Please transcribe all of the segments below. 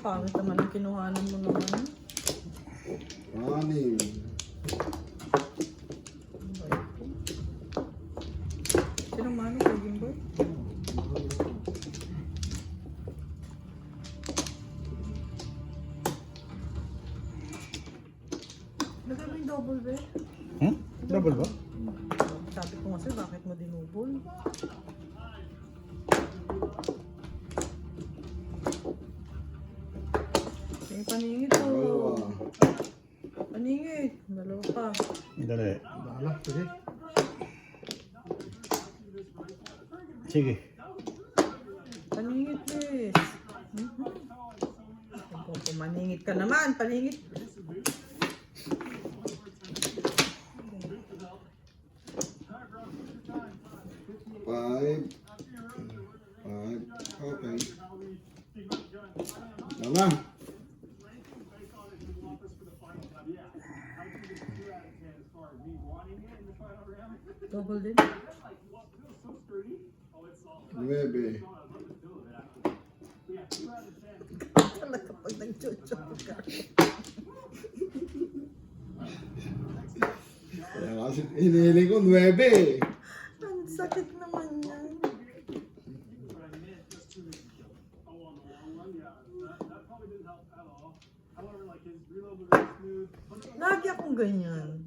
Pangit naman ang kinuhanan mo naman. Anim. Sinong manong kay Jimboy? Lagay mo yung double ba? Double ba? Sabi ko nga sa'yo, bakit mo dinubol? May paningit po. Dalawa. Paningit. Dalawa pa. Dali. Bahala, sige. Sige. Paningit, please. Kung maningit ka naman, paningit. Five. Five. Okay. Tama. Double din. Nuebe. Talaga pag nag-chocho ka. Kaya kasi hinihiling ko, 9. Ang sakit naman yan. Lagi akong ganyan.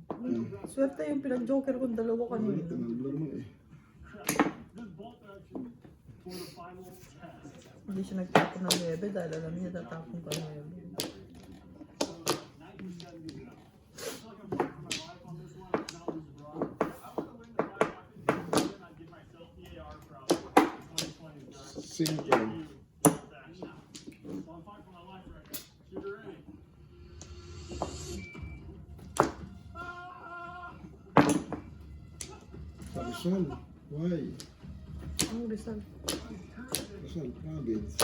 Swerte yung pinag-joker kong dalawa kanina. Tinambler mo eh. Hindi siya nagtapon ng 9 dahil alam niya tatapon ka ng 9. Cinco. Rizal. Why? Anong Rizal? Rizal, province.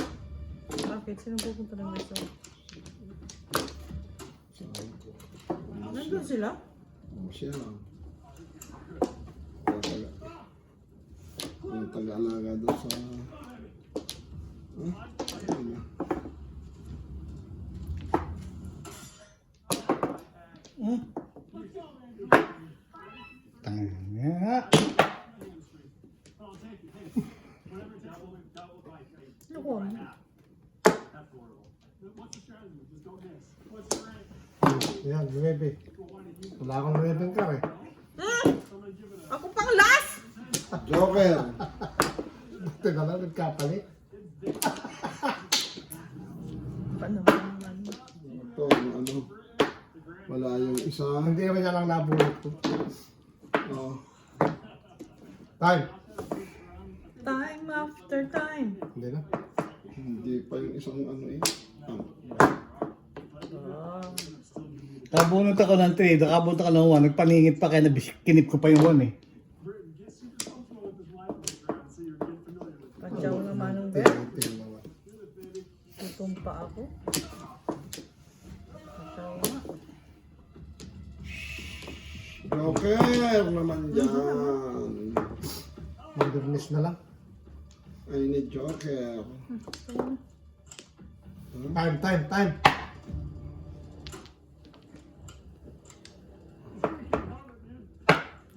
Bakit? Sino pupunta ng Rizal? Saan ko? Nandun sila? Siya lang. Yung taga-alaga doon sa... Ayun na. Tanga. Ano ko? Yan, 9. Wala akong 9 car eh. Ako pang last! Joker. Buti na lang, nagkapalit. Paano naman? Ito, ano. Wala yung isa. Hindi naman niya lang nabulot ko. Oh. Time! Time after time. Hindi na. Hindi pa yung isang ano eh. Nakabunot ako ng 3, nakabunot ako ng 1. Nagpaningit pa kaya kinip ko pa yung 1 eh. Patyaw naman ng bet. Tingnan. Tutumpa ako. Patyaw nga. Joker naman dyan. Modernis na lang. I need Joker. Time!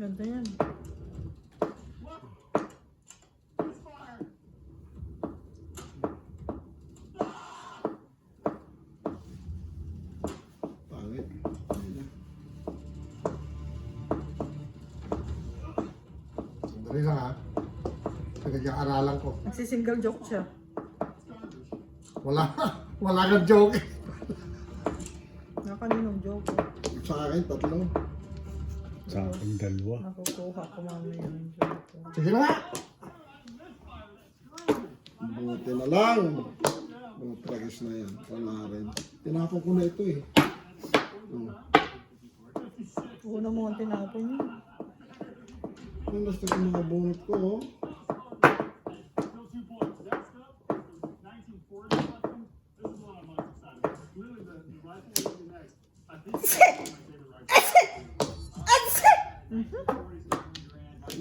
Ganda yan. Pangit. Sandali lang ha. Pinag-aaralan ko. Nagsisingle joke siya. Wala kang joke. Nakaninong joke. Sa akin, 3. Sa akin 2. Nakukuha ko mamaya yung joke. Sige na nga. Buti na lang. Mga tragis na yan. Wala rin. Tinapon ko na ito eh. Una mo ang tinapon yun. Ang gusto ko mga bunot ko oh.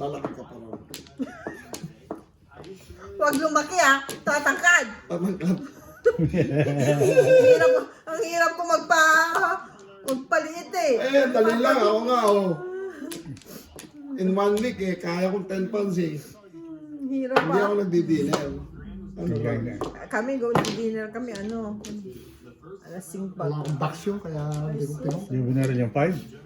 Lalaki ka pa raw. Huwag lumaki ah! Tatangkad! Tamang ang hirap ko magpaliit eh. Eh, dali lang. Ako nga, oh. In 1 week, kaya kong 10 pounds eh. Hirap Hindi ako pa. nagdi-dinner. Ano ba? Kami, dinner kami, alas 5 pa. Wala akong vacuum, kaya hindi ko pinong. Yung binara yung 5.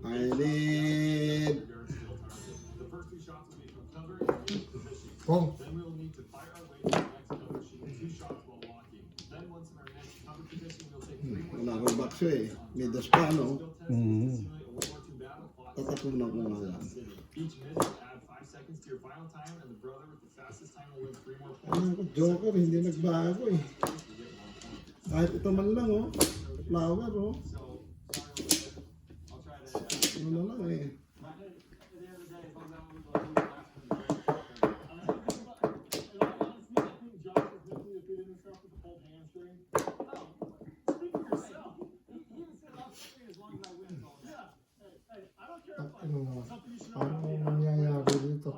I need... Kung, Wala akong bakso eh. May dos pa, no? Mm. Tatapunan ko nga yan. Ano ko, Joker, hindi nagbago eh. Kahit ito man lang, oh. Flower, oh. Ano na lang eh. ano naman. Paano nangyayari dito?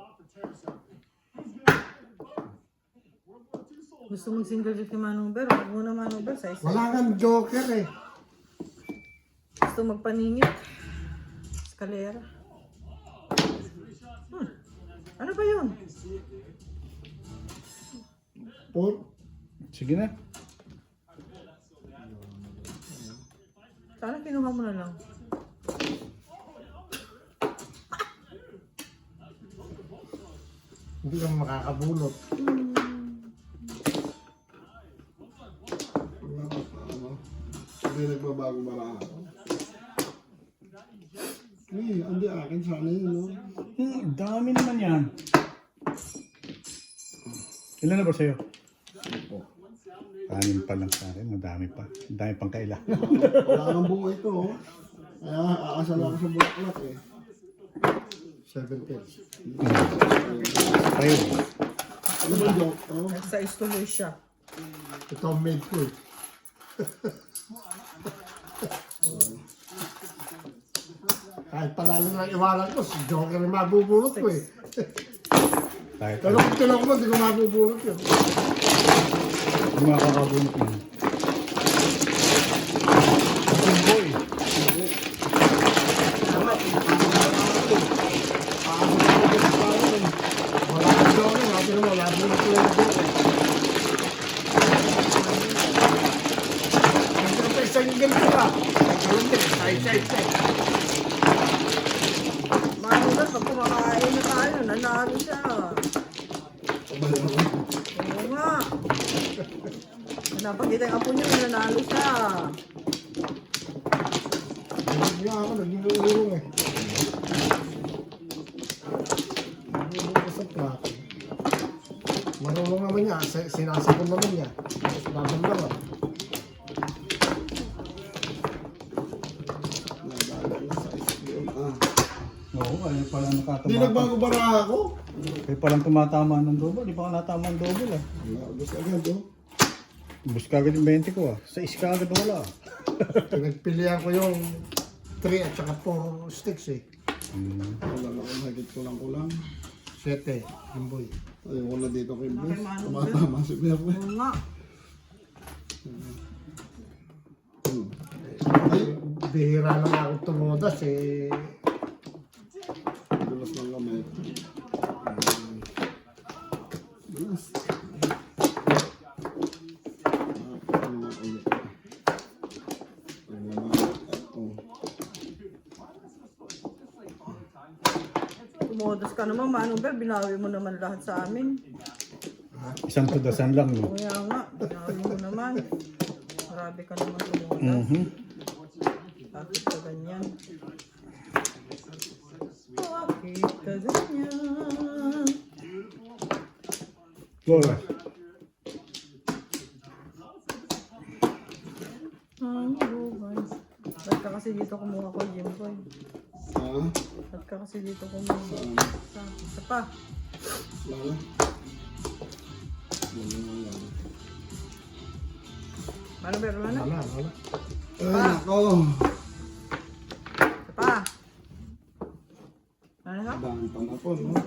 Gusto mong single date kay Manong Ber? Huwag muna Manong Ber sa isa. Wala kang joker eh. Gusto magpaningit. Eskalera. Ano ba yun? Por, Sige na. Sana kinuha mo na lang. Hindi kang makakabulot. wala ka pa, ano. Hindi nagbabago maraan ako. Eh, hindi akin sana yun, no? Dami naman yan. Ilan na ba sa'yo? Opo. 6 pa lang sa akin. Madami pa. Madami pang kailangan. Wala nang buo ito, oh. Kaya aasal ako sa bulaklak eh. 17. Tayo. Ano ba joke? Oh, Nag-size tuloy siya. Ito ang made ko eh. Kahit palalo ng iwanan ko, si Joker yung mabubulot ko eh. Kahit Pero kung tinok mo, hindi ko mabubulot yun. Hindi makakabunot yun. Boy. Wala kang Joker, sabi naman, wala bulot ko yung Joker. Siyempre, isang ganito ka. Alam din, side. Manong Ber, pag kumakain na tayo, nanalo siya. Oo nga. Napakita yung apo niyo, nanalo siya. Hindi ako, nag-iulong eh. Nag-iulong ko sa plato. Marunong naman niya, sinasapon naman niya. Laban naman. nabala na sa yun. Ah. Oo, kaya pala Hindi nakatamata. nagbago bara ako. Kaya palang tumatama ng double. Di pa ka natama ng double ah. Gusto agad, oh. Bus ka agad yung 20 ko ah. Sa iska agad wala ah. Pinagpilihan ko yung 3 at saka 4 sticks eh. Wala na ako, hagit ko lang. 7, Jimboy. Ayoko na dito kay Bruce. Mano, Tumatama si Bebe. Oo nga. Ay, Bihira na ako tumudas eh. dulas lang kami. Dulas. Ano na ulit. Ang naman. Oh. Tumodos ka naman, Manong Ber. Binawi mo naman lahat sa amin. Isang tudasan lang no. Kaya nga, binawi mo naman. Grabe ka naman tumodos. Mhm. Bakit ka ganyan? Bakit ka ganyan? Lola. Ang buhay. Ba't ka kasi dito kumuha ko, Jimboy? Ah, Ba't ka kasi dito kumuha? Isa pa. wala. Wala na lang. Manong Ber, wala na? Wala. Ay, nako. Isa pa. panapon, no?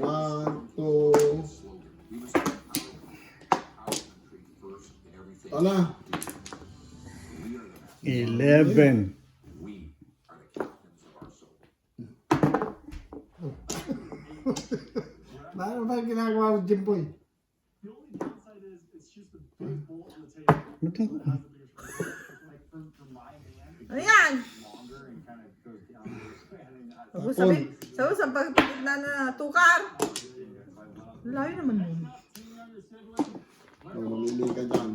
1, 2. Ala. 11. Ano ba yung ginagawa mo, Jimboy? Ano yan? Huwag mo sabihin, sa pagpapit na tukar. Layo naman yun. Mamili ka dyan.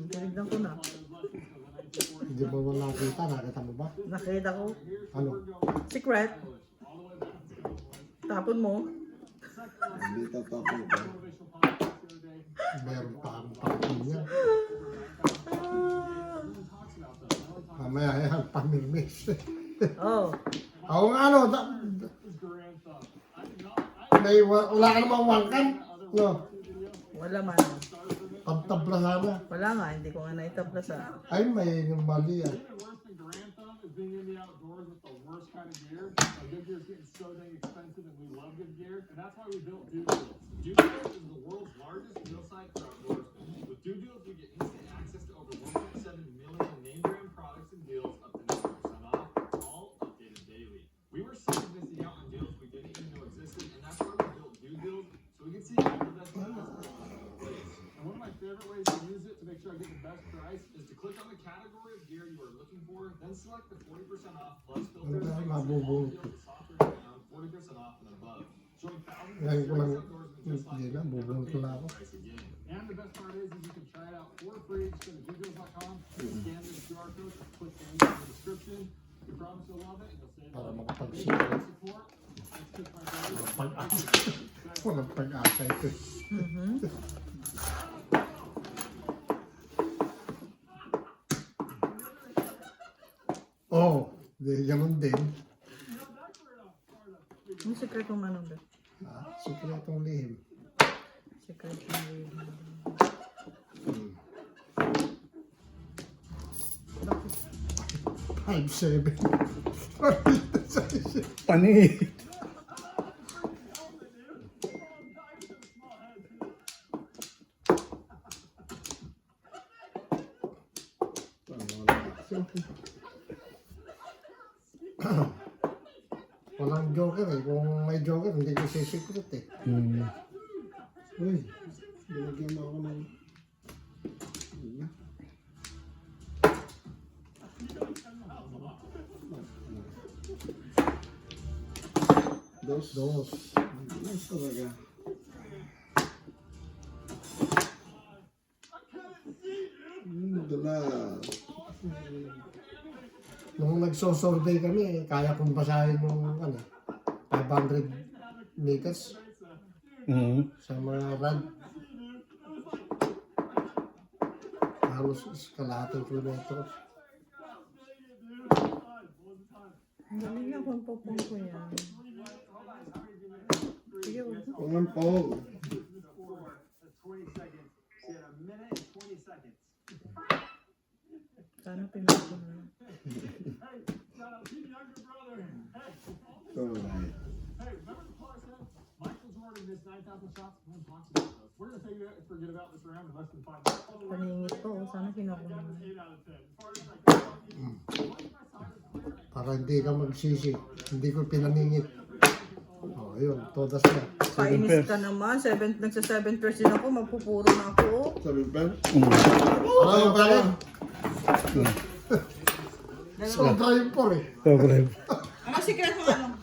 Tinignan ko na. Hindi mo mo nakita, nakita mo ba? Nakita ko. Ano? Secret. Tapon mo. Hindi tatapon ka. Meron pa akong pakit niya. Mamaya yan, pamimix. Oh. Ako nga ano, wala ka namang wangkan. No, Wala man. pagtabla sana. Wala nga. Hindi ko nga naitabla sa... Ay, may yung mali ah. Favorite ways to use it to make sure I get the best price is to click on the category of gear you are looking for, then select the 40% off plus filters, Ano tayo mabubulot? software down, 40% off and above. Showing thousands Ngayon ko lang, of outdoors in just like hindi na, bubulot ko na ako. price again. And the best part is you can try it out for free. Just go to dodeals.com, scan this QR code, or click the link in the description. We promise you'll love it and you'll save Para money. makapag-share. Support. Let's kick my buddy. Pag-asa. Walang pag-asa ito. Oh, di ganun din. Yung secret kong ano ba? Sikretong lihim. Secret kong... 5-7. Paningit. Walang joker eh. Kung may joker, hindi ko sisikret eh. Uy, binagyan mo ako ng... Dos. Dos. Dos talaga. Dala. Nung nagso-survey kami, kaya kong basahin yung ano, 500 meters sa mga rad. Halos kalahating kilometro. Ang galing na kung popong ko yan. Sige, huwag mo. Pumampog. Sana pinapon mo. Alright. Michael Jordan missed 9,000 shots. One box of those. We're going to forget about this round in less than 5 minutes. Paningit ko. Sana kinukuha mo. 8 out of 10. Para hindi ka magsisi. Hindi ko pinaningit. Oh, ayun. Todas na. Kainis ka naman. Nagsa 7% din ako. Magpupuro na ako. Sabi pa? Ano yung kaya? Sobra yung 4 eh. Sobrang. Ano secret mo ano?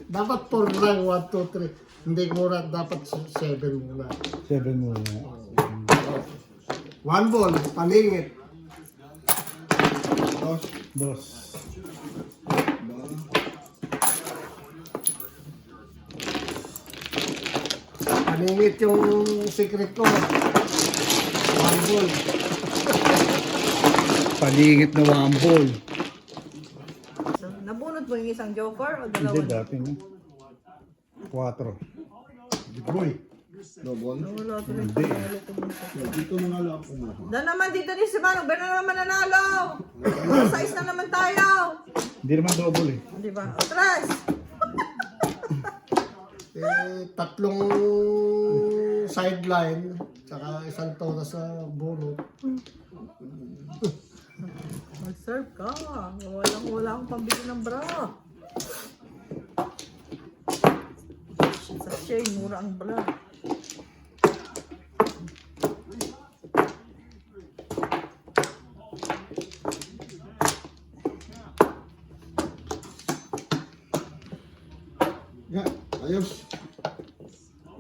Dapat 4 lang. 1, 2, 3. Hindi muna. Dapat 7 muna. 7 muna. 1 ball. Paningit. Dos. Dos. Ba? Paningit yung secret ko. 1 ball. Paningit na wambol. So, nabunot mo yung isang joker o dalawa? Hindi, dati na. 4. Di boy. Double? Wala ko rin. Dito na nga lang kumuha. Dan naman dito ni si Manong. Ba na naman nanalo? Size na naman tayo. Hindi naman double eh. Di ba? Atras! Tatlong sideline, tsaka isang tola sa bunot. Mag-serve ka. Wala akong pambili ng bra. Sa Shane, mura ang bra. Nga, ayos.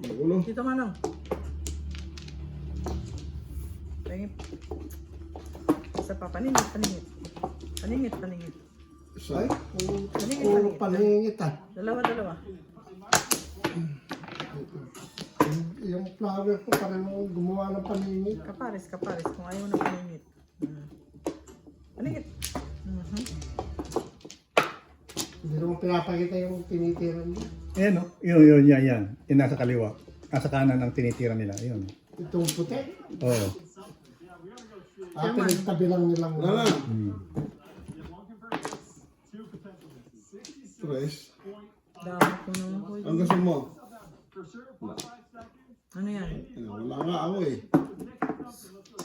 Ang ulo. Dito manong. Pangit. Isa pa, paningit. Paningit. Isa. Puro paningit ah. Dalawa. Yung flower ko parang gumawa ng paningit. Kapares. Kung ayaw na paningit. Paningit. Hindi naman pinapakita yung tinitiran niya. Ayan o. Yun, yan. Yung nasa kaliwa. Nasa kanan ang tinitira nila. Yun. Itong puti. Oo. Pinagtabi lang nilang. Wala na. Hmm. Tres. Dami ko naman ko. Ang gusto mo? Ano yan? Wala nga ako eh.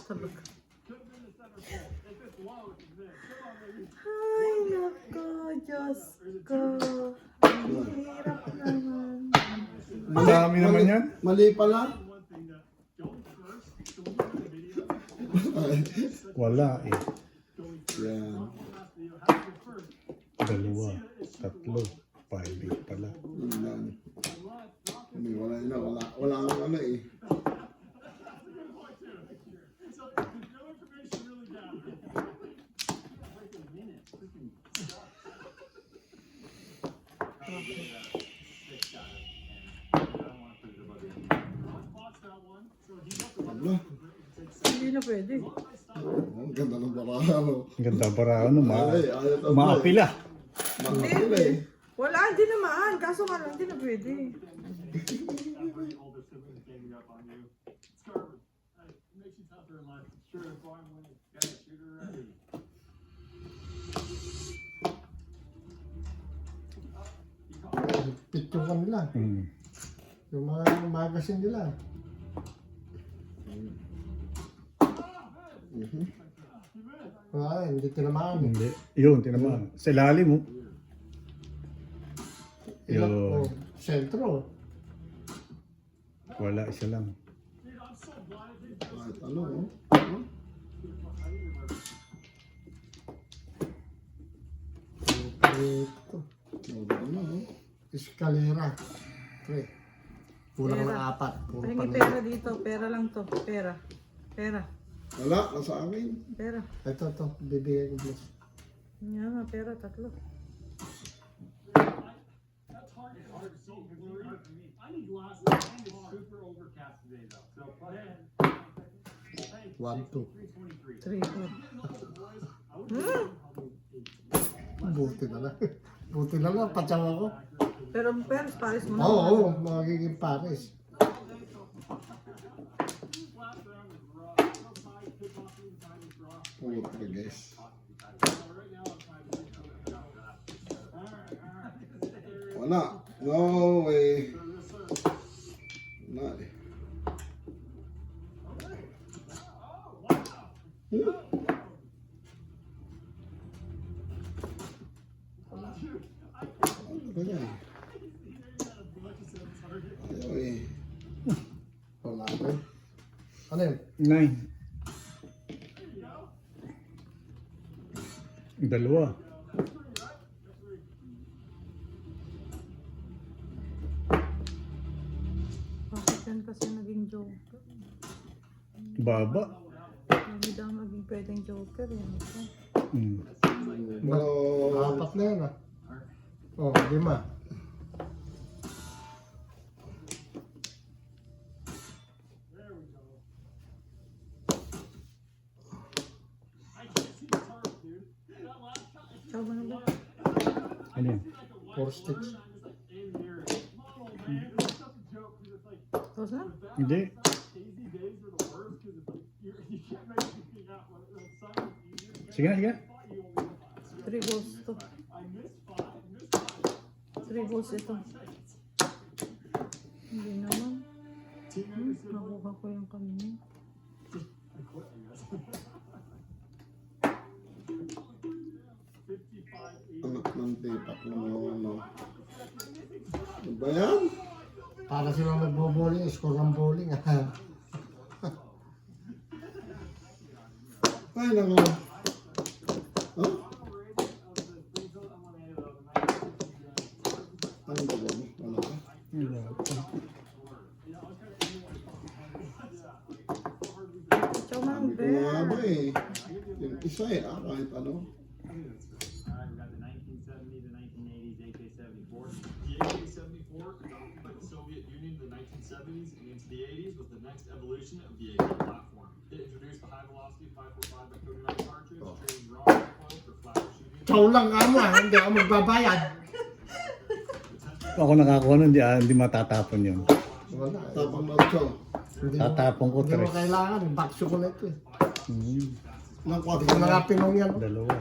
Sabag. Ay, nako, Diyos ko. Ang hirap naman. Ang dami naman yan. Mali pala. Wala eh. Yan. 2, 3, 5 pala. Yun lang. Wala nga ano eh. Ano? Hindi na pwede. Ang ganda ng barano. Ang ganda para ano, Ay, ayaw to. maapila. Makapila eh. Wala, hindi naman. Kaso nga lang, hindi na pwede. older siblings ganging up on you. It's garbage. It makes you tougher in life. Sure, that's why I'm winning. Yeah, shooter ready. Picture ka nila. Hmm. Yung mga magazine nila. Hindi tinamaan. Hindi. Yun, tinamaan. Sa ilalim mo. Ilang Yun. po. Sentro. Wala, isa lang. Kahit ano oh. Ito. Ano oh. Escalera. Pre. Kulang Pera. na 4. Puro Pahingi paningit. pera dito. Pera lang to. Pera. Wala, nasa akin. Pera. Ito. Bibigay ko plus. Yan nga, pera. 3. I need glasses and it's super overcast today though. So plug in. 1, 2. 323. 3. Buti na lang. Buti na lang. Patsawa ko. Pero pares mo na. Oo, magiging pares. Puta guys. Wala. No way. Wala eh. Ano ba yan? Ayaw eh. Wala ko. Ano yun? 9. 2. Bakit yan kasi naging joker? Baba. Hindi daw naging pwedeng joker. Yan ito. Hmm. Pero, 4 na yan ah. Oh, 5. Ikaw ba na ba? Ano yan? 4 sticks. Tapos na? Hindi. Sige na. 3 goals to. 3 balls ito. Hindi naman. Nakuha ko yung kanina. Anak ng tipak na ano. Ano ba yan? Para sila nagbo-bowling, score ng bowling. Ay, nako. Huh? Ano ba ba? Wala ka? Chow man, Sabi ko nga ba eh. Yung isa eh, kahit ano. Alright, we got the 1970 to 1980s AK-74. The AK-74, adopted by the Soviet Union in the 1970s and into the 80s, was the next evolution of the AK platform. It introduced the high-velocity 545 by 39 cartridge, trained raw recoil for flash shooting. Chow lang ka mo, hindi ako magbabayad. Kung ako nakakuha nun, hindi matatapon yun. Wala. Tapang na ito. Hindi Tatapon ko, Hindi mo tres. kailangan, box chocolate ito eh. Nang Hindi ko mga pinong yan. Dalawa.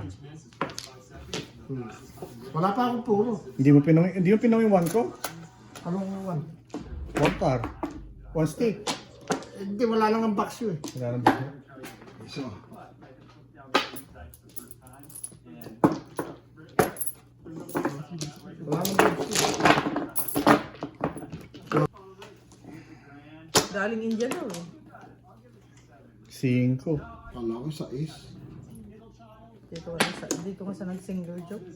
Wala pa akong puro. Hindi mo pinong yung one ko? Anong one? One car. One stick. Hindi, wala lang ang box yun eh. Wala nang dito. Isa. Wala lang box yun. galing India daw eh. 5. Kala ko sa is. Dito nga sa nag-single joke.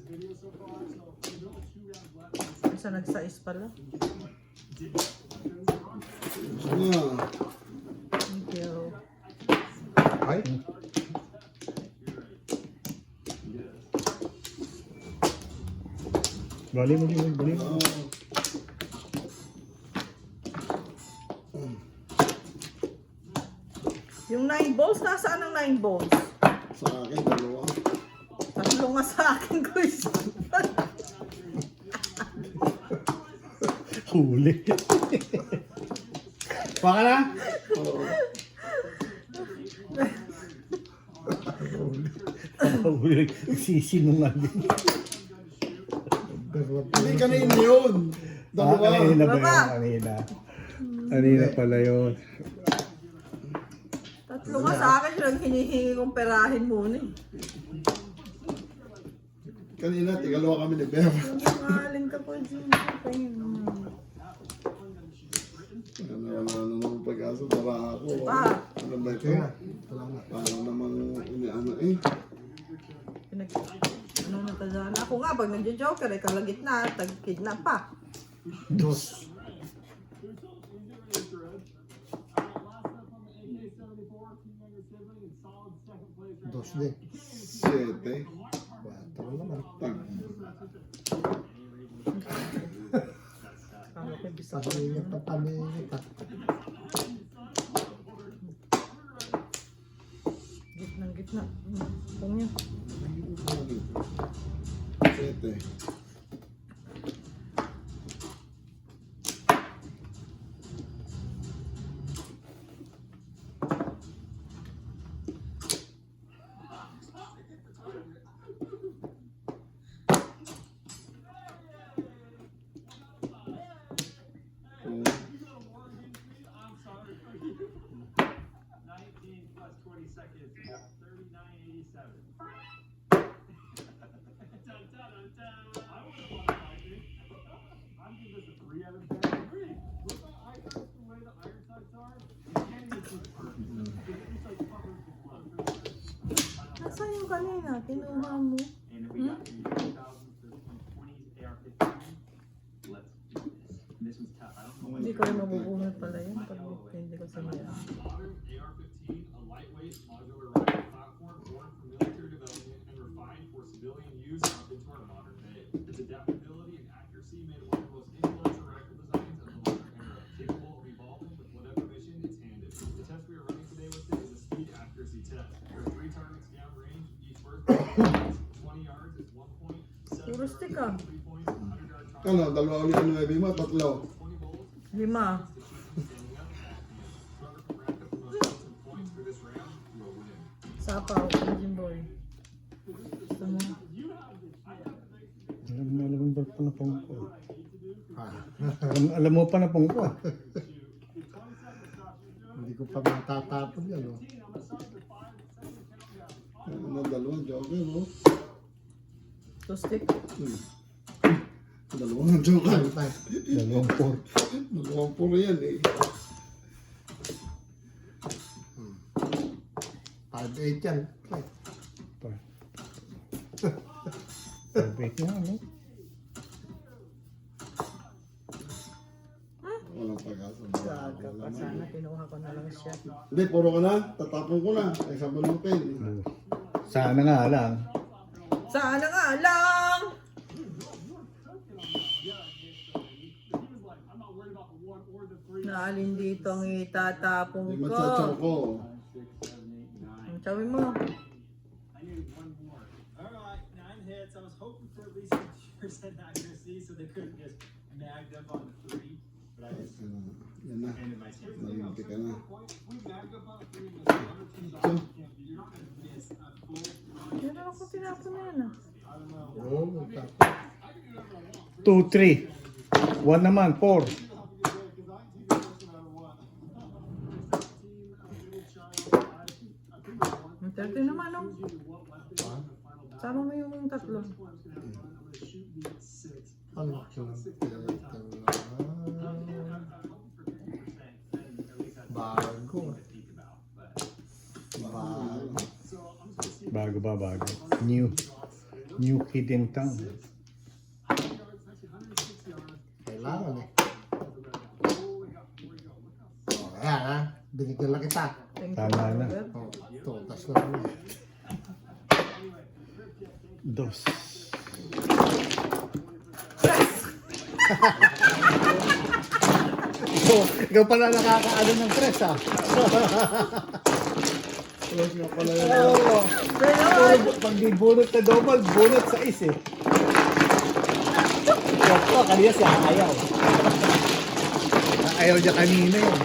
Sa nagsais pala. Isa na. Thank you. Ay? Bali mo. Ah, Yung 9 balls, nasaan ang 9 balls? sa akin, dalawa. Tatlo nga sa akin, Chris. Huli. Baka na? Oo. Huli. Sisinungaling. Hindi kanina yun. Dalawa. Kanina ba Baba. yun? Kanina. Kanina pala yun. Tatlo nga sa akin, yung hinihingi kong perahin muna eh. Kanina, tigalawa kami ni Bev. Mahalin ka po dyan. Ano naman pag-asa, tara ako. Pa. Ano ba ito? Kaya na. Salamat. Parang namang iniano eh. Ano na tadaan? Ako nga, pag nagjo-joker, eh, kalagit na, tag-kidnap pa. Dos. Dos din. 7. Quatro naman. Tag. Kala ko bisa ko. Paminit pa paminit ah. Gitna. Kung yun. 7. Nasaan yung kanina? Kinuha mo? And if we got the 2000s to 20s AR-15, let's do this. This one's tough. I don't know what Hindi ko rin mabubunot pala yun. Pag hindi ko sinaya. modern AR-15, a lightweight modular rifle platform born from military development and refined for civilian use up into our modern day. Its adaptability and accuracy made it one of the most influential rifle designs of the modern era, capable of evolving with whatever mission it's handed. The test we are running today with it is a speed accuracy test. There are 3 targets down range. Each burst 20 yards is 1.7. Puro stick ah. 3 points, 100 yard target. Ano, dalawa ulit ang 9 mo, tatlo. 20 volts. 5. Whoever can rack up the most hits and points for this round will win. Sapaw, Engine Boy. Gusto mo? Alam mo pa na pangko. Ah, Alam mo pa na pangko. hindi ko pa matatapon yan, oh. Ano, dalawang joker, oh. Two stick. Dalawang joker. Ay, Dalawang por. Dalawang puro yan, eh. 5-8 yan. Perfect na, no? Walang pag-asa. Gaga pa sana. Kinuha ko na lang siya. Hindi, puro ka na. Tatapon ko na. Ay, sabalutin. Sana nga lang. Sana nga lang! Naalin dito ang itatapong Hindi ko. matsachaw ko. Ang tsawin mo. Alright, 9 hits. I was hoping for at least 50% accuracy so they couldn't just nagged up on the 3. But I just Yan na. ended my chance. Nalimti ka na. We nagged up on the 3 and the other team's So, you're not going to miss a full Yan na ako tinapon na yan ah. Oo, tapos. 2, 3. 1 naman, 4. Ang 30 naman oh. Sama mo yung tatlo. Ano yung bago. Bago ba, bago. New kid in town. Kailangan eh. O, ayan ha. Binigyan lang kita. Thank you, Tama na. Robert. O, tutas na kami. 2. Ikaw pala nakakaano ng press, ah. close nga pala yan. Oo. Ganon! Pag di bunot na double, bunot sa is eh. Ito, kanina siya ayaw. Ayaw niya kanina yun.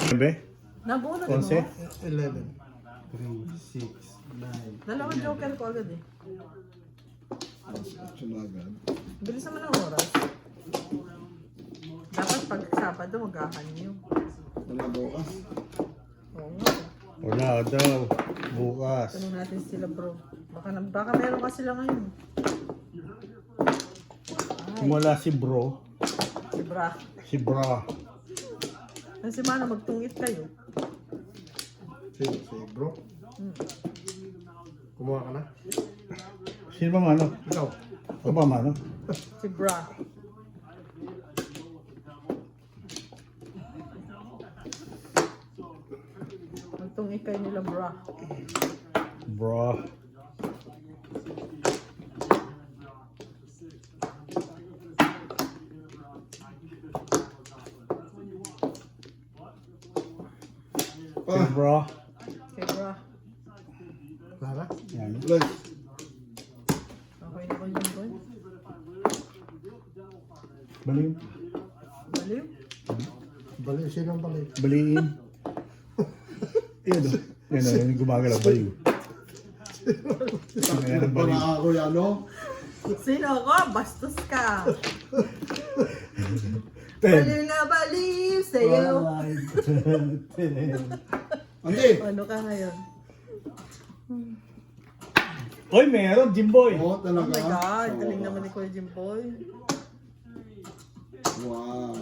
Sabi? Nabunod mo. 11. 11. Dalawang joker ko agad eh. Action na agad. Bilis naman ang oras. Dapat pag Sabado magkakanyo. Wala bukas. Oo nga. Wala daw. Bukas. Tanong natin sila bro. Baka meron ka sila ngayon. Ay, Wala si bro. si Bra. Si bra. Kasi mana magtungit kayo. Si bro. Kumuha ka na? Sino ba mano? Ikaw. O ba mano? Si Bra. Magtungit kayo nila Bra. Bra. Si Ah, bra. Kay Bra. Wala na? Yan. Bless. Okay na ko yung boy. Baliw. Baliw. Baliw. Sinong baliw? Baliin. Yan o. Yan o. Yung gumagalaw. Baliw. Yan ang Para baliw. ako yan, no? Sino ko? Bastos ka. 10. Baliw na baliw sa'yo. Andi! Ano ka ngayon? Oy, meron. Jimboy. Oo, Oh talaga. my God, Oo. galing naman ni Kuya Jimboy. Wow.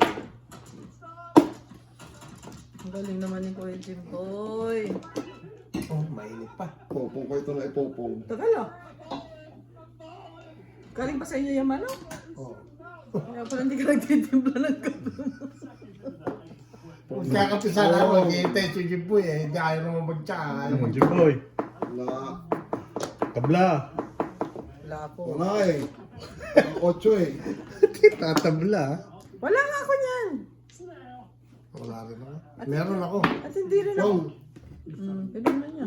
Ang galing naman ni Kuya Jimboy. Oh, mainit pa. Popong ko ito na ipopong. Tagal ah. Galing ba sa inyo yung manok? Oh. Kaya pala hindi ka nagtitimpla ng kape. Kung kakapisa na ako, mag-iintay si Jimboy eh. Hindi ayaw naman magtsaka. Ano, Jimboy? Wala. Tabla. Wala po. Wala eh. Ang 8 eh. Tatabla. Wala nga ako niyan. Wala rin ako. Meron ako. At hindi rin ako. Wow. Pwede na niya.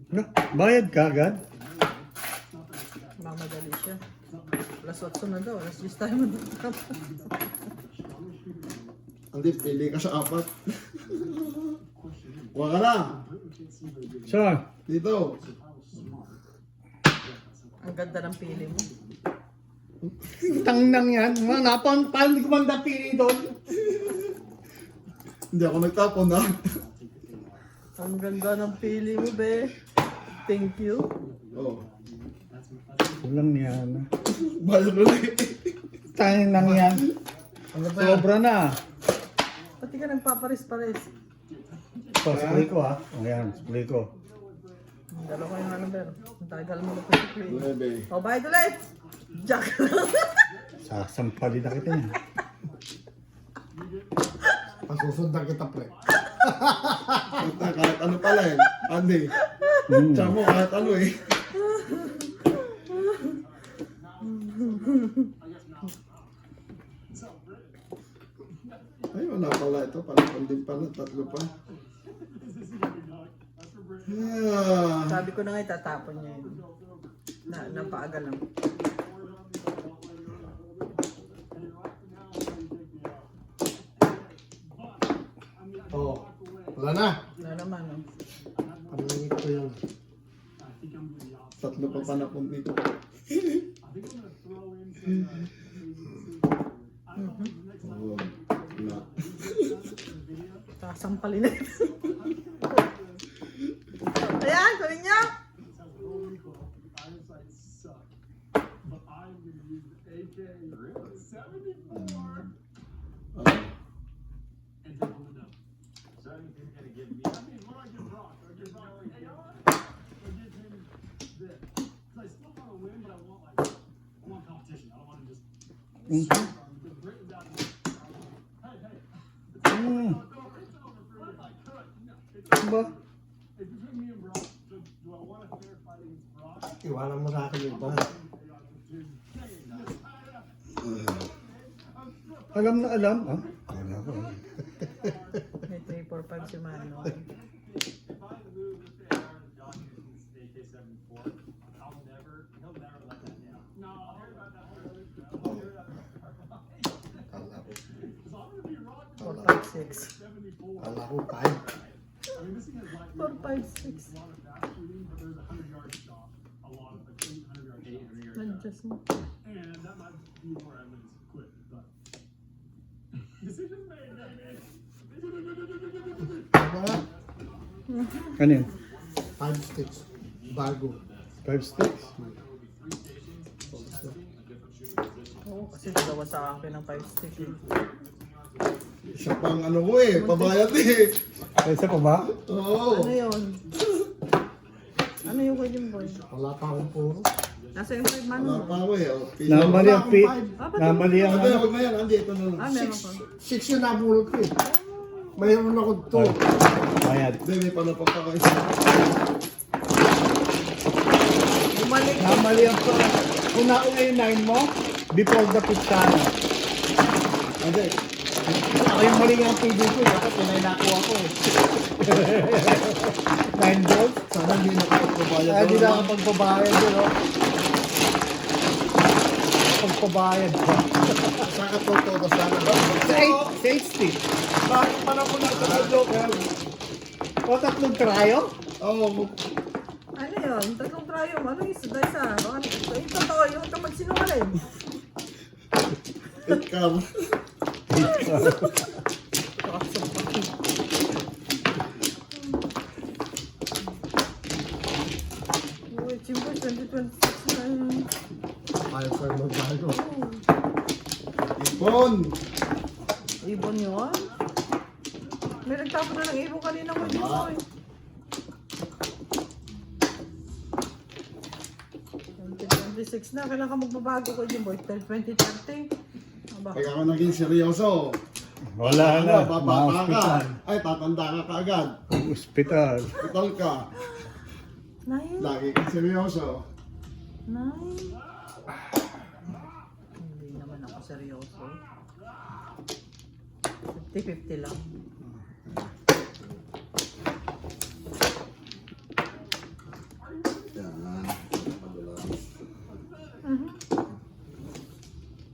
No, bayad ka agad. Mamadali siya. Alas 8 na daw. Alas 10 tayo magtatap. Andi, pili ka sa 4. Huwag ka na. Saan? Dito. Ang ganda ng pili mo. Tangnang yan. Paano hindi ko man napili doon? Hindi ako nagtapon ha. Ang ganda ng pili mo, be. Thank you. Oh. Walang yan. Bayad mo na eh. Tangnang yan. Ano ba yan? Sobra na. Pati ka nagpaparis-paris. So, spray ko ha. O yan, spray ko. Dalo ko yung ano, pero. Ang tagal mo na pa si Clay. 9. O, bayad ulit. Jack lang. Sasampali na kita niya. Pasusundan kita, pre. Kahit ano pala eh. Andy. Tsaka mo kahit ano eh. Ay, wala pala ito. Parang din pala. 3 pa. Ah. Sabi ko na nga itatapon niya yun. Napaaga lang. Oo. Wala na. Wala naman, no? Pamingit ko yan. 3 pa panapon dito. Oh, wala. Sasampalin na yun. Ayan, kunin niya. Ah. Ba? Iwanan mo sa akin yung iba. Alam na alam. Ah? Wala ko. May 3, 4, 5 si Mano. Kala ko. 4, 5, 6. Kala ko 5. 4, 5, 6. Adjust mo. Diba? Kanin? 5 sticks. Bago. 5 sticks? Oo, kasi dalawa sa akin ng 5 stick eh. Siya pang ano ko eh. Pabayad eh. Ay, isa pa ba? Oo. Ano yun? Ano yung kay Jimboy? Wala pa akong puro. Nasa yung 5 Mano Wala mo? pa ako eh. Oh. Namali ang pi. ba't Namali ang Ate, ano. huwag na yan. Andy, ito na lang. meron ko. 6 yung nabulot ko eh. Mayroon ako 2. Bayad. Hindi, may panapag pa kayo. Bumalik. Namali ang pa. Kung nauna yung 9 mo, before the pitch sana. Andy, Ako yung mali ang PD ko. Dapat pinay nakuha ko eh. 9 balls? sana hindi nakapagpabayad. Ay, di na ako pagpabayad yun, oh. Pagpabayad pa. Saan ka toto sana? Sa 8 stick. Bakit pa na po na ito na joker? O, 3 tryo? Oo. Ano yun? Tatlong tryo mo. Ano yung isa? Isa? Yung totoo, yung huwag ka magsinungaling. Ikaw. Uy, Jimboy, 2026 na yun. Ayaw ko yung magbago. Ipon. Ibon yun? May nagtapon na ng ibon kanina ko, Jimboy. 2026 na, kailan ka magbabago ko, Jimboy? 2030? Aba, Pag ako naging seryoso, Wala na. babata ka. Ma-hospital. Ay, tatanda ka kaagad. Hospital. Hospital ka. Nine? Lagi kang seryoso. 9? Hindi naman ako seryoso. 50-50 lang. Yan.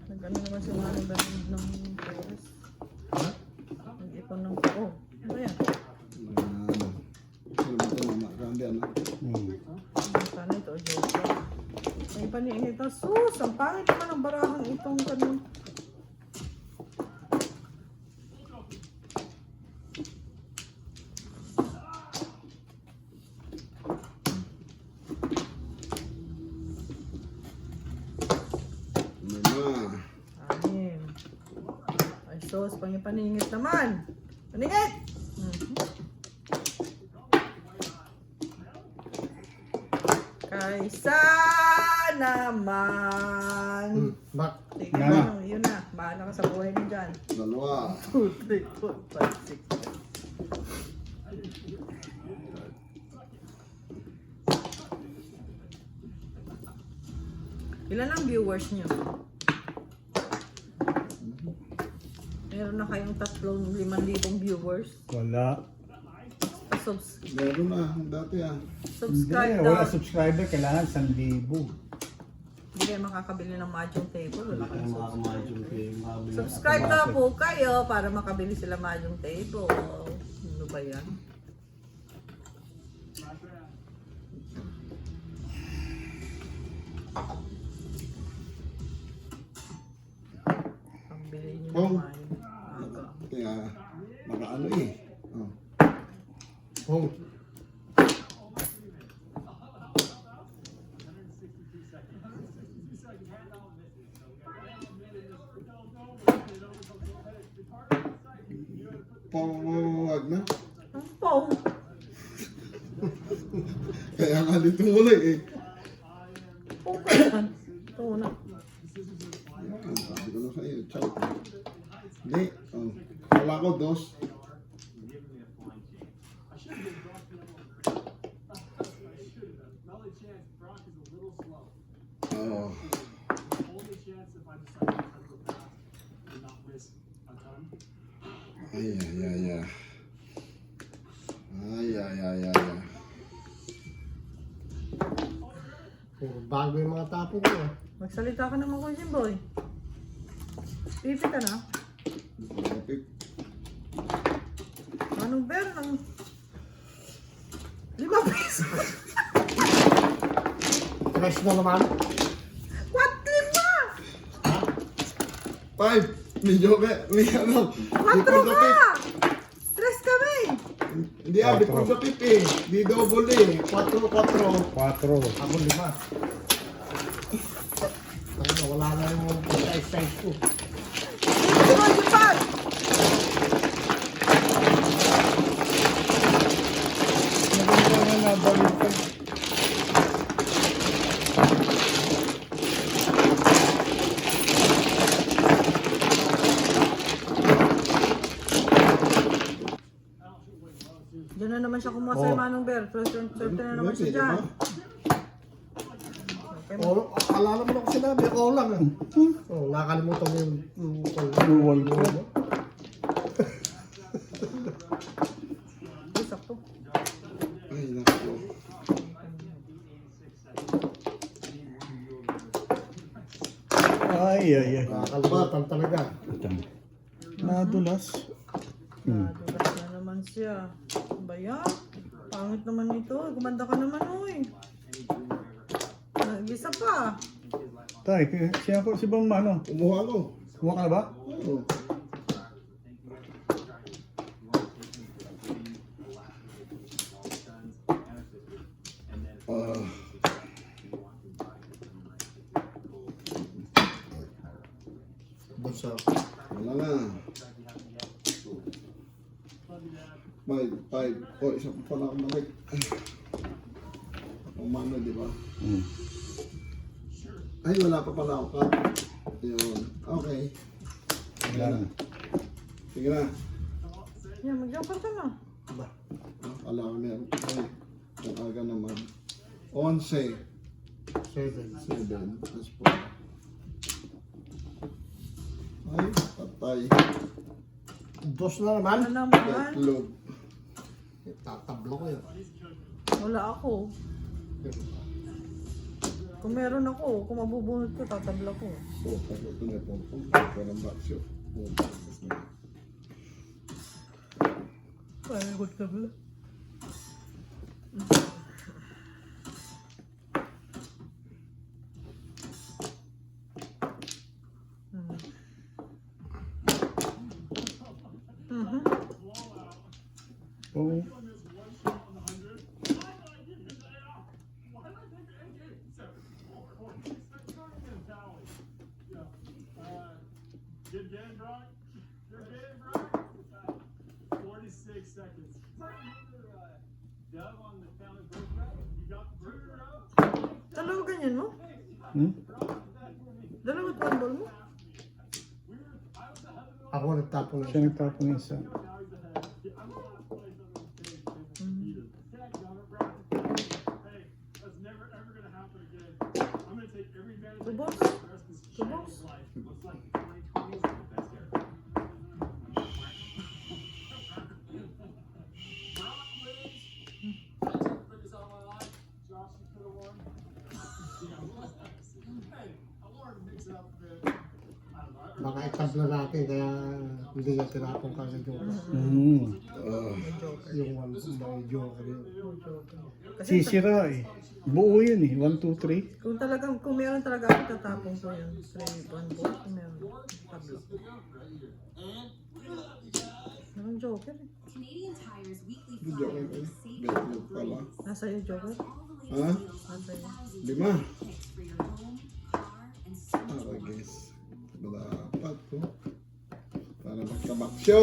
Nag-ano naman si Manong Bernard ng Perez. Nag-ipon ng... Oh, ano ba yan? Ano ba ito, mama? Grande, ano? paningit na sus. Ang pangit naman ang barahang itong ganun. Ano na? Anim. Ay sus, paningit naman. Paningit! Kaysa naman. Bak. Sige Na. na, yun na. Bahala ka sa buhay mo dyan. Dalawa. 2, 3, 4, 5, 6. Ilan ang viewers niyo? Meron na kayong 5,000 viewers. Wala. Meron na. Dati ah. Subscribe Hindi, daw. wala subscriber, kailangan 1,000. Hindi kayo makakabili ng mahjong table. Wala kayong Mga kamahal yung subscribe na po kayo para makabili sila mahjong table. Ano ba yan? Pambili nyo Oh. naman. Aga. Kaya, nakaano eh. Oh. Oh. Pawag na. Ang pong. Kaya nga dito muli eh. Pong ka naman. Ito na. Yan, sabi ko na sa iyo. Chow. Hindi. Oh. Wala ko dos. Oh. Ay, ay, ay, ay. Ay, ay, ay, ay, ay. Puro bago yung mga tapon ko. Magsalita ka naman ko, Jimboy. Pipi ka na. Kapit. Anong bear ng 5 peso? Tres na naman. What? 5? 5. Medyo may ano. 4 ka! 3 kami! Hindi ah, before the pip eh. Di double eh. 4. 4. Ako 5. Ano, wala na yung size ko. Dito mo, Japan! Maganda na nabalik ka. Diyan na naman siya kumuha sa Manong Bear. Swerte na naman siya dyan. Okay, Oh, alala mo na ko sinabi, ako lang ah. Oh, nakalimutan mo yung Dual ko. sakto. Ay, naku. Ay, ay, ay. Nakalimatan talaga. Nadulas. Nadulas na naman siya. Ano ba yan? Pangit naman ito. Gumanda ka naman, uy. Nag-isa pa. Tay, siya ko si Bang Mano. Kumuha ko. Kumuha ka na ba? Oo. Ah. Basta, Wala na. 5. Oh, isa pa pala akong malik. Ang mano, di ba? Ay, wala pa pala ako ka. Yun. Okay. Wala na. Sige na. Yan, mag-jumper ka na. Wala ko meron. Ay, ang aga naman. 11. 7. 7. Tapos po. Ay, patay. Dos na naman. Ano naman? Tatlog. Tatablo ko yun. Wala ako. Kung meron ako, kung mabubunot ko, tatabla ko. So, pagod ko na po. Pagod ng baksyo. Pagod ka pala. Oh. Good game, Brock. Good game, Brock. 46 seconds. Dove on the family birthday. You got the birthday. Dalawa ganyan mo? Hmm? Dalawa one ball mo? Ako nagtapon na Siya nagtapon ng isa. Subos? Subos? Baka itabla natin kaya hindi niya tinapon kagad yung yung one may joker yun. Sisira eh. Buo yun eh. 1, 2, 3. Kung meron talaga ako, tatapon ko yun. 3, 1 ball. Kung meron. Tablo. Meron joker eh. Canadian Tire's weekly Joker flyer eh. save Betlog pala. Nasa iyo joker? Ha? Nasa iyo. 5. picks for your home, car, and so much Ah, more. guys. Dapat ko. Para magkabaksyo.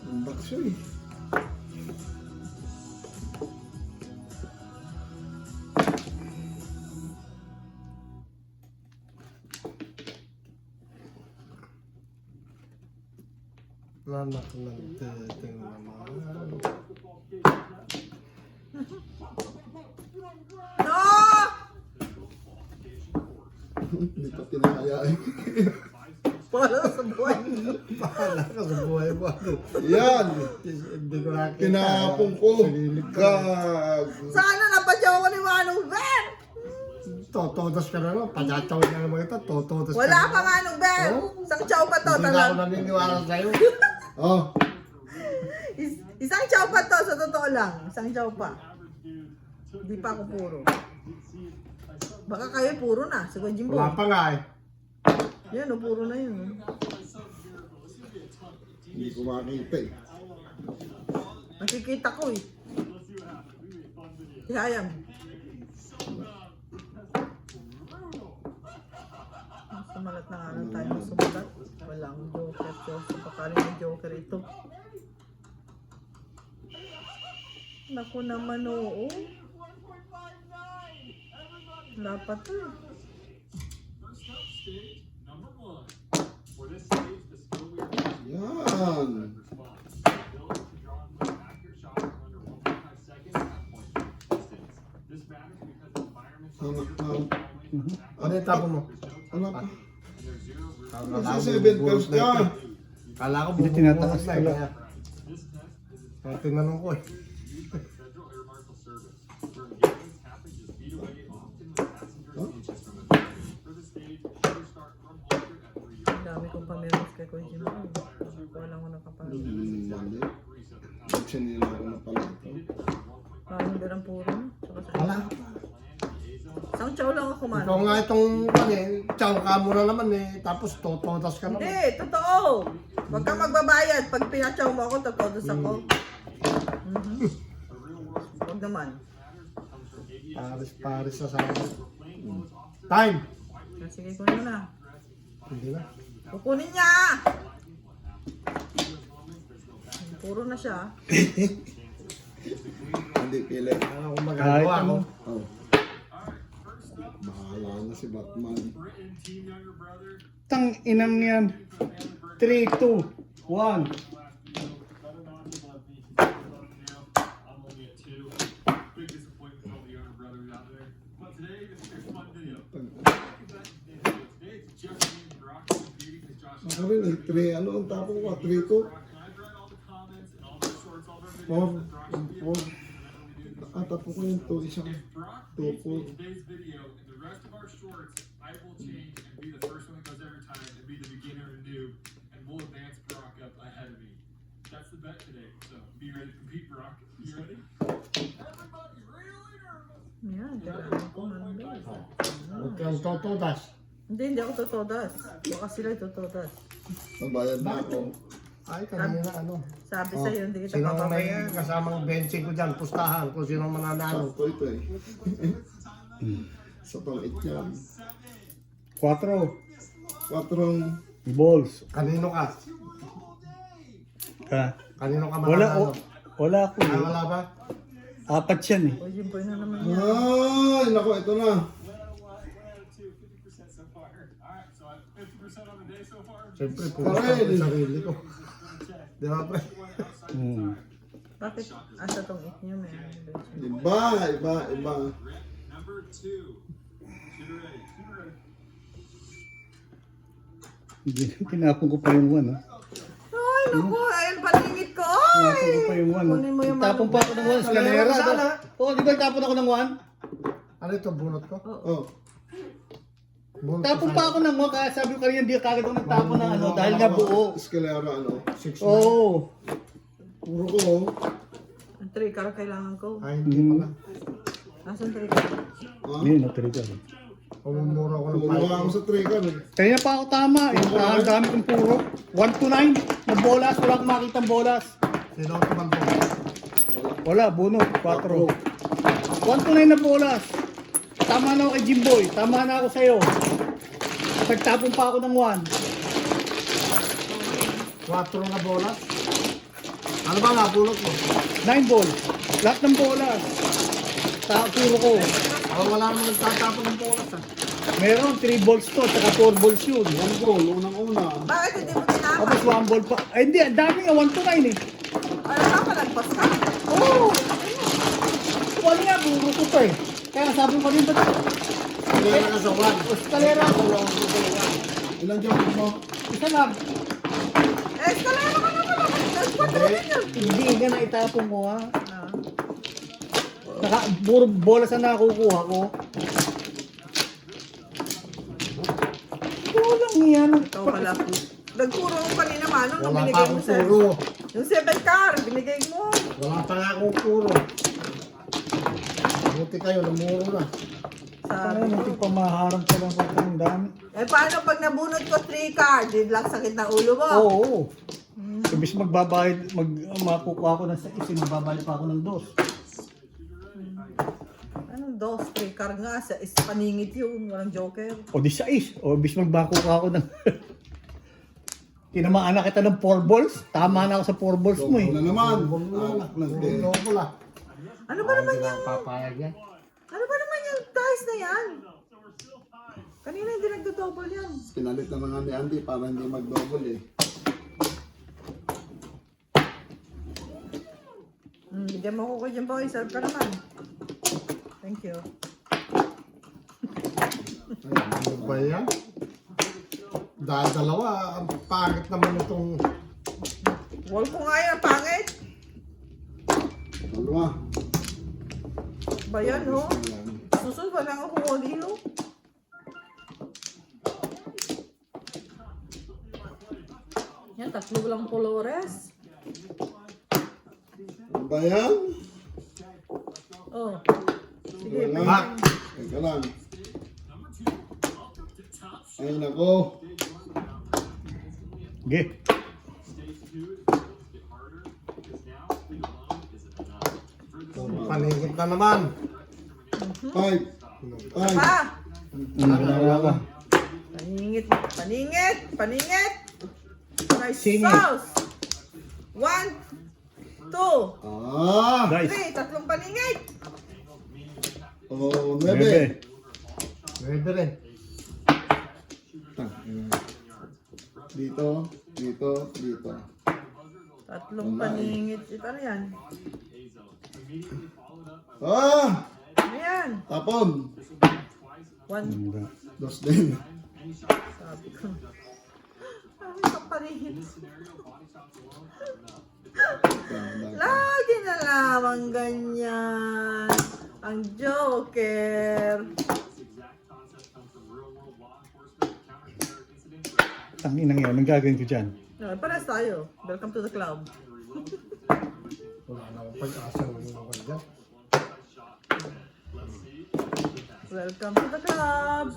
Ang baksyo eh. Nanak ng titing naman. No! Hindi pa tinakaya eh. Para sa buhay. Bahala ka sa buhay mo. Yan! Hindi ko nakita. Tinapon ko. Gag! Sana napadyaw ko ni Manong Ben! Totodos ka na lang. Pagkataw na naman ito. Totodos ka Wala na pa lang. Manong Ben! Isang chow pa to, Hindi na ako talang. naniniwala sa'yo. Oh! Isang chow pa to, sa totoo lang. Isang chow pa. Hindi pa ako puro. Baka kayo puro na, si Kuya Jimbo. Wala pa nga eh. Yan, o, puro na yun. Hindi ko makita eh. Nakikita ko eh. Tihayam. Sumalat na nga lang tayo sumalat. Walang joker. So, baka rin yung joker ito. Naku naman oo. Wala pa to eh. First up, stage number 1. For this stage, the skill we are using Yan! response. The ability to draw and play accurate shots in under 1.5 seconds at point distance. This matters because the environment Ano yung tapo mo? Ano pa? Kala ko Nasa 7 first ka! Kala ko Hindi bubunot tinataas na eh. pala. Kaya kaya tinanong ko eh. Federal Air Marshal Service, where engagements happen just feet away, often with passengers inches from the target. For the stage, shooters start from holster at 3 yards. Ang dami kong pamiros kay Kuya Jimbo. Wala ko nakapalo. Mali. Buksan nila ako na pala ito. Parang hindi lang puro. Tsaka sa Wala. isang chow lang ako man. Ikaw nga itong chow ka mo na naman eh. Tapos totodas ka naman. Hindi, totoo. Huwag kang magbabayad. Pag pinachow mo ako, totoo ako. Huwag naman. Paris na sa akin. Time! Sige, kunin mo na. Hindi na. Kukunin niya! Puro na siya. Hindi pili. Kala ko Kahit magagawa ko. ano. Oh. Bahala na si Batman. Britain, team younger brother, Tang inang yan. 3, 2, 1. better not give up me. I'm only at 2. Big disappointment for all the younger brothers out there. But today, it's a fun video. Today, it's just me and Brock competing because Josh Ako rin eh. 3, ano ang tapong ko? 3-2? Brock and I've read all the comments and all the shorts, all their videos. 4. that Brock should be 4. whenever we do this. Ah, tapos ko yung 2. Isang. If Brock Two, beats me four. in today's video and the rest of our shorts, I will change and be the first one that goes every time and be the beginner and noob, and we'll advance Brock up ahead of me. That's the bet today. So be ready to compete, Brock. You ready? Everybody's really nervous. Yan, kailangan ko nandun. Huwag kang totodas. Hindi ako totodas. Baka sila totodas. Mabayad na ako. Ay, kanina ano. Sabi sa'yo, hindi kita Sino may papabayaan. kasamang benching ko dyan, pustahan kung sino mananalo. Sakto ito eh. Sa pang yan. 4 Quattrong balls. Kanino ka? Ha? Kanino ka Wala, mananalo? wala ako Ay, eh. wala ba? 4 yan eh. O, yun po na naman yan. Ay, naku, ito na. Siyempre, pumunta ko sa sarili ko. Di ba, pre? Hmm. Bakit asa tong it nyo may Iba, iba, iba. Number 2. Get ready. Hindi, tinapon ko pa yung 1 ah. Ay, naku, ayun paningit ko. Tinapon ko Ay! pa yung 1 Kunin mo yung Tapon pa ako ng 1 eskalera. Sana. Oo, di ba tapon ako ng 1? Ano ito, bunot ko? Oh, Bunot Tapon ko pa ako ng 1 kaya sabi ko kanina hindi kagad ako nagtapon ng ano dahil nga buo. eskalera ano. 6 Oo. Puro ko oh. Ang trigger kailangan ko. Ay, hindi pala. Asan trigger? Ha? Hindi, no-trigger. Pumumura ko ng Kumuha ako sa trigger eh. Kanina pa ako tama. Ang dami kong puro. 1 to 9 na bolas. Wala akong makita ng bolas. Sino ang tumalbo? Wala, bunot. 4. 1 to 9 na bolas. Tama na ako kay Jimboy. Tama na ako sa'yo. Nagtapon pa ako ng 1. 4 na bola? Ano ba nabulot mo? 9 balls. Lahat ng bolas. Puro ko. Oh, wala naman nagtatapon ng bola sa. Meron 3 balls to. Tsaka 4 balls yun. One goal, unang-una. Bakit hindi mo tinapon? Tapos 1 ball pa. Ay hindi, ang dami nga. 1 to 9 eh. Ano ka pa, nagpas ka? Oo. Wala nga, buro ko pa eh. Kaya sabi ko rin ba't Kaya ka sa 1. eskalera ako. Ilan jump mo? Isa lang. Eh, eskalera ka naman ako. Nagpas ka rin yun. Hindi nga na itapon mo ha. Ah. Saka puro bolas na nakukuha ko. Walang yan. Ikaw pala po. Nagpuro mo kanina, Manong, nung Wala pa binigay mo akong sa... puro. Yung 7 car, binigay mo. Wala pa nga akong puro. Buti kayo, namuro na. Ano Sabi yung ko. muntik pa maharang ka lang sa ang dami. Eh, paano pag nabunot ko 3 car? Di lang sakit na ulo mo. Oo. Ibig magbabayad, makukuha ako ng 6, magbabayad pa ako ng 2. Anong 2, 3 car nga? Sa is paningit yun. Walang joker. O di 6. O ibig magbakukuha ako ng... Tinamaan na kita ng 4 balls. Tama na ako sa 4 balls mo eh. Una naman. Alak ng din. Puro bola. Ano ba naman Hindi yung... na papayag yan. Ano ba naman yung dice na yan? Kanina hindi nagdo-double yan. Pinalit na nga ni Andy para hindi mag-double eh. Bigyan mo ako dyan, boy. Serve ka naman. Thank you. Ano ba yan? Dahil dalawa, ang pangit naman itong... Wall ko nga yan, pangit. Dalawa. Ba yan, ho? Ayan. Susunod pa lang ako dilo. Yan, 3 lang colores. Ano ba yan? Oh. Sige, Wala. Back. Teka lang. Ay nako. Okay. Paningit na naman. 5. 5. Pa! Wala ka. Paningit, paningit, paningit. Nice Singit. sauce. 1, 2, Ah! Guys. 3, 3 paningit. Oh, 9. Bebe. Bebe rin. Dito, dito, dito. 3 paningit. Ito na yan. Ah! Ano yan? Tapon. 1, Dos din. sabi ko. Ano ka paningit? Lagi na lamang ganyan. Ang joker. Tanginang yan. Anong gagawin ko dyan? No, pares tayo. Welcome to the club. Wala na akong pag-asa ng mga dyan. Welcome to the club.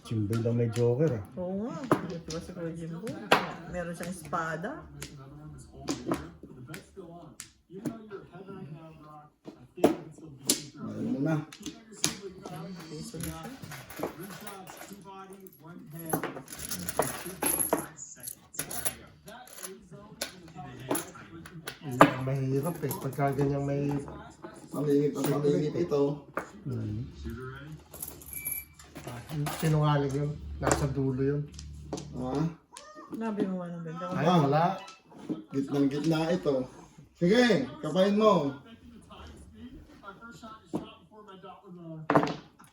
Jimboy daw may joker ah. Oo nga. Ito ba si Kuya Jimbo? Meron siyang espada. Ayun mo na. Piso na siya. Mahirap eh. Pagka ganyang may Palingit at palingit ito. sinungaling yun. Nasa dulo yun. Ah, Nabi mo ng ganda. Ay, wala. gitnang gitna ito. Sige, kapain mo.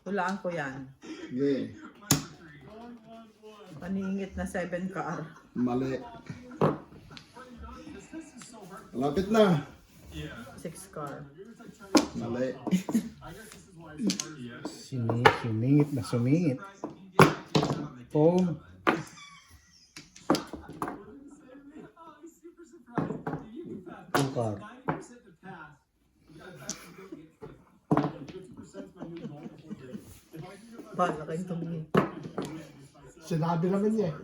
Hulaan ko yan. Sige, Paningit na 7 car. mali. Malapit na. 6 car. Mali. Sumingit na sumingit. Pong. Pongkar. Bala kayong tumingin. Sinabi naman niya eh.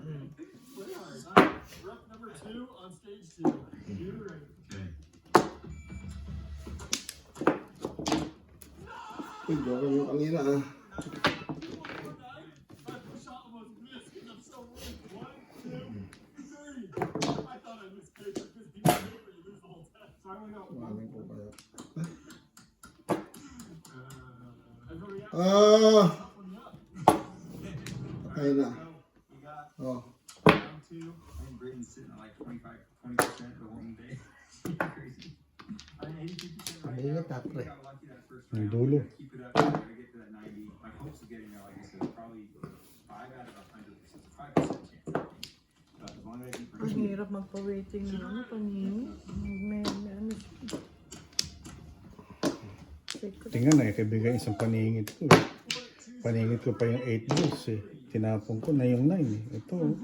Uy, joker yung kanina ah. Maling ko kaya. Ah! Patay na. Oh. Kanina tapre. Ang dulo. Ang hirap magpa-waiting ng ano, paningit. May ano. Tingnan na, ikibigay isang paningit ko eh. Paningit ko pa yung 8 balls eh. Tinapon ko na yung 9 eh. Ito oh.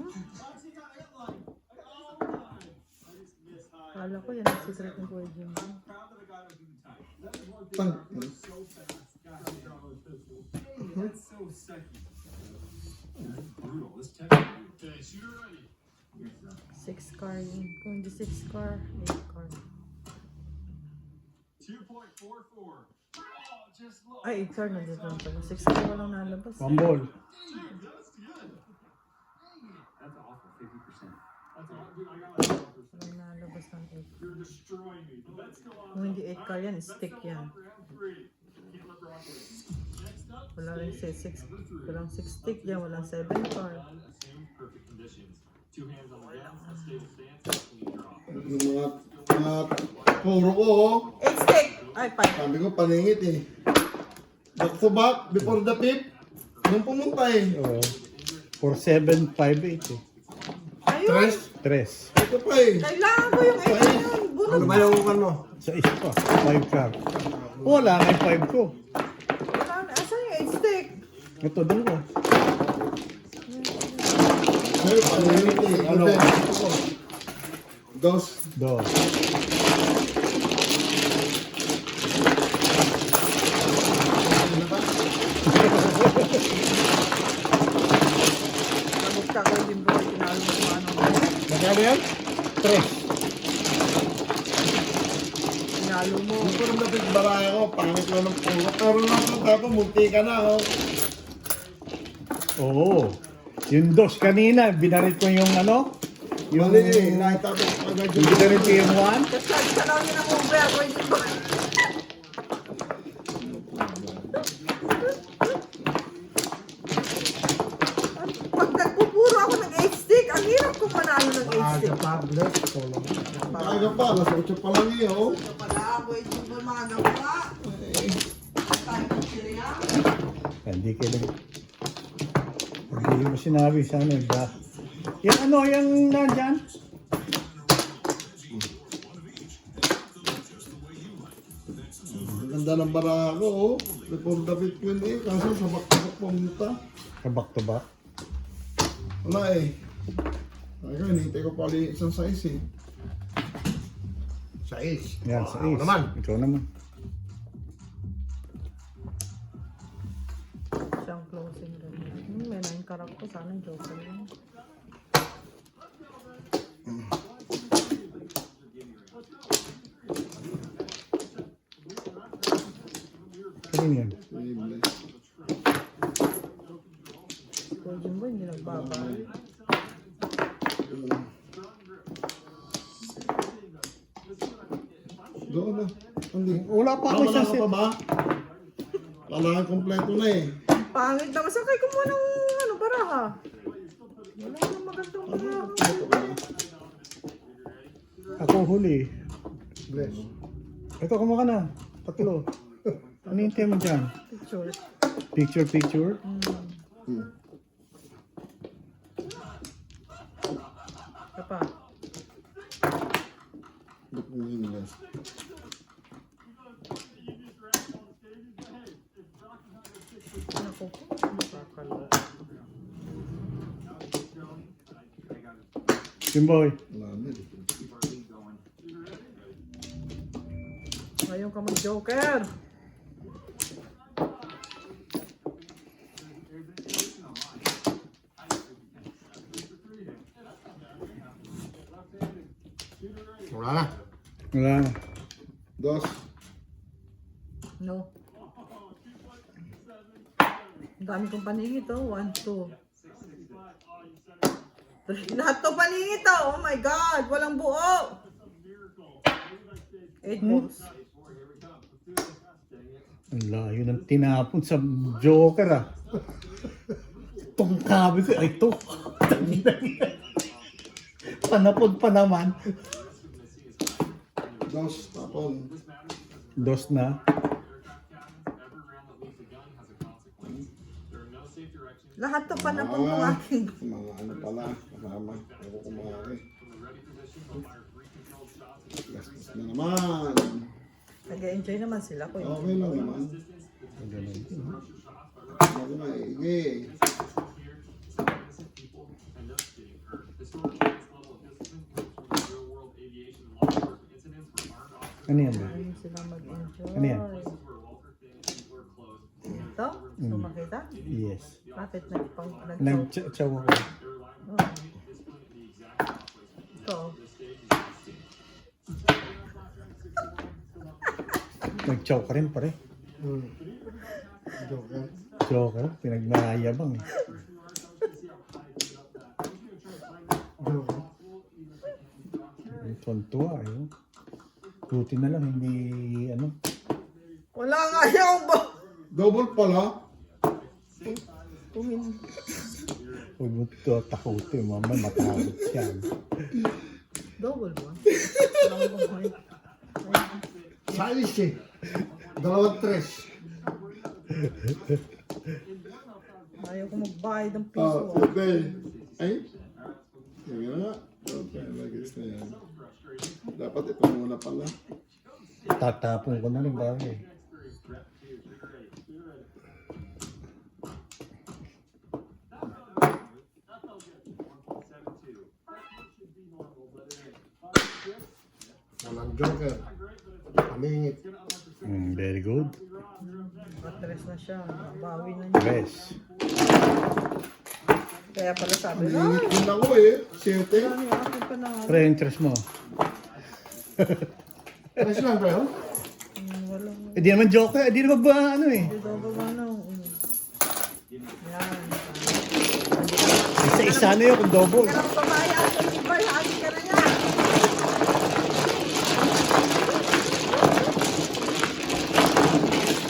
Kala ko yan ang secret ng Kuya Jimbo. Tang. Okay, shooter ready. 6 car yun. Kung hindi 6 car, 8 car. 2.44. Just low. Ay, 8 car nandito lang pala. 6 car walang nalabas. One ball. That's good. That's awful. 50%. That's all. Dude, I got like 12%. Walang nalabas ng 8. You're destroying me. But let's go on. Kung hindi 8 car yan, stick yan. Round 3. Caleb Broccoli. Next up, Wala rin 6. Walang 6 stick yan. Walang 7 car. assume perfect conditions. Two hands on the gun, a stable stance, clean draw. Yung mga puro ko oh. 8 stick! Ay, 5. Sabi ko paningit eh. Back to back, before the fifth. Nung pumunta eh. Oh. 4, 7, 5, 8 eh. Ayun! Tres. 3. Ito pa eh. Kailangan ko yung 8 na yun. Ano Bunod ba na. yung ano? Sa isa pa. 5 car. Wala nga yung 5 ko. Wala na. Asan yung 8 stick? Ito dalawa. Sir, paningit eh. Ano? Dos. Do. Nabukta ko yung Jimbo. Tinalo mo kung ano. Magkano yan? 3. Tinalo mo. Gusto rin natin baraya ko. Pangit lang ng puro. Pero lang ito tapos multi ka na oh. Oo. Yung dos kanina, binarit ko yung ano? Yung Mali eh. Nakitapos agad yung yung binarit ko yung 1. Tapos lagi sa lang yun ang over ako yung Jimbo. Pag nagpupuro ako ng 8 stick, ang hirap kong manalo ng 8 Aga stick. tablet. Ito lang. Maaga pa. Alas 8 pa lang eh oh. Ito pala ako yung Jimbo mga gawa. Tayo ng siriya. Hindi kailang. Hindi mo sinabi sa ano ba? Yung ano, yung nandyan? Ang ganda ng baraya ko oh. Before the fifth win eh. Kaso sa back-to-back pumunta. Back to back. Wala eh. Ay ko, hinihintay ko pala yung isang size eh. 6. Yan, sa Ako ace. naman. Ikaw naman. Ako sana yung joker yun. Kanina yan. Nameless. Kuya Jimboy, hindi nagbabawi. Doon na. Hindi. Wala pa ako Wala isang ka set. pa ba? Kailangan kompleto na eh. Pangit naman. Sakay ko muna ng ano, baraha. Wala nang magandang baraha. Ako huli. Bless. Ito, kumuha ka na. Tatlo. Ano yung tema dyan? Picture. Picture, picture. Ito pa. Look nameless. Naku po. Nakakaloka. Jimboy. Wala na. Ngayon ka mag-joker. Wala na. Wala na. Dos. No. Ang dami kong paningit, oh. 1, 2. 3. Lahat to paningit, oh. Oh my God. Walang buo. 8 balls. Ang layo ng tinapon sa joker ah. Itong kabi ko, ay ito. Panapod pa naman. Dos. Tapon. Dos na. Lahat to panapon ng aking. Mga ano pala. Kasama. Ako kumari. Gastos na naman. Nag-enjoy naman sila ko. Okay lang naman. Ganun. Ako maigi. Ano yan ba? Ayun sila mag-enjoy. Ano yan? Ito? Gusto makita? Yes. Bakit nagpang... Nag-chow ako. Oh. Ito. Nag-chow ka rin pare. Joker. Joker, pinagnayabang eh. Joker. Ang tontuwa eh. Buti na lang, hindi ano. Wala nga yung ba? Double pala. Huwag mo ito takutin, mamay matakot yan. Double ba? Walang buhay. Size eh. 2, 3. Ayaw ko magbayad ng piso. Oh, okay. Ay. Sige na. Okay, lagis na yan. Dapat ito muna pala. Tatapon ko na rin ba eh. Walang joker. Pamingit. Very good. Patres na siya. Bawi na niya. Yes. Kaya pala sabi, Ingit ay, din ako eh. Siyete. ano yung akin pa na. Pre, interest mo. Tres lang ba yun? Walang, Eh di naman joker, eh di naman ba ano eh. hindi daw ba ano. Yan. Isa-isa na yun kung double. Kaya lang pamaya sa ibay, hati ka na niya.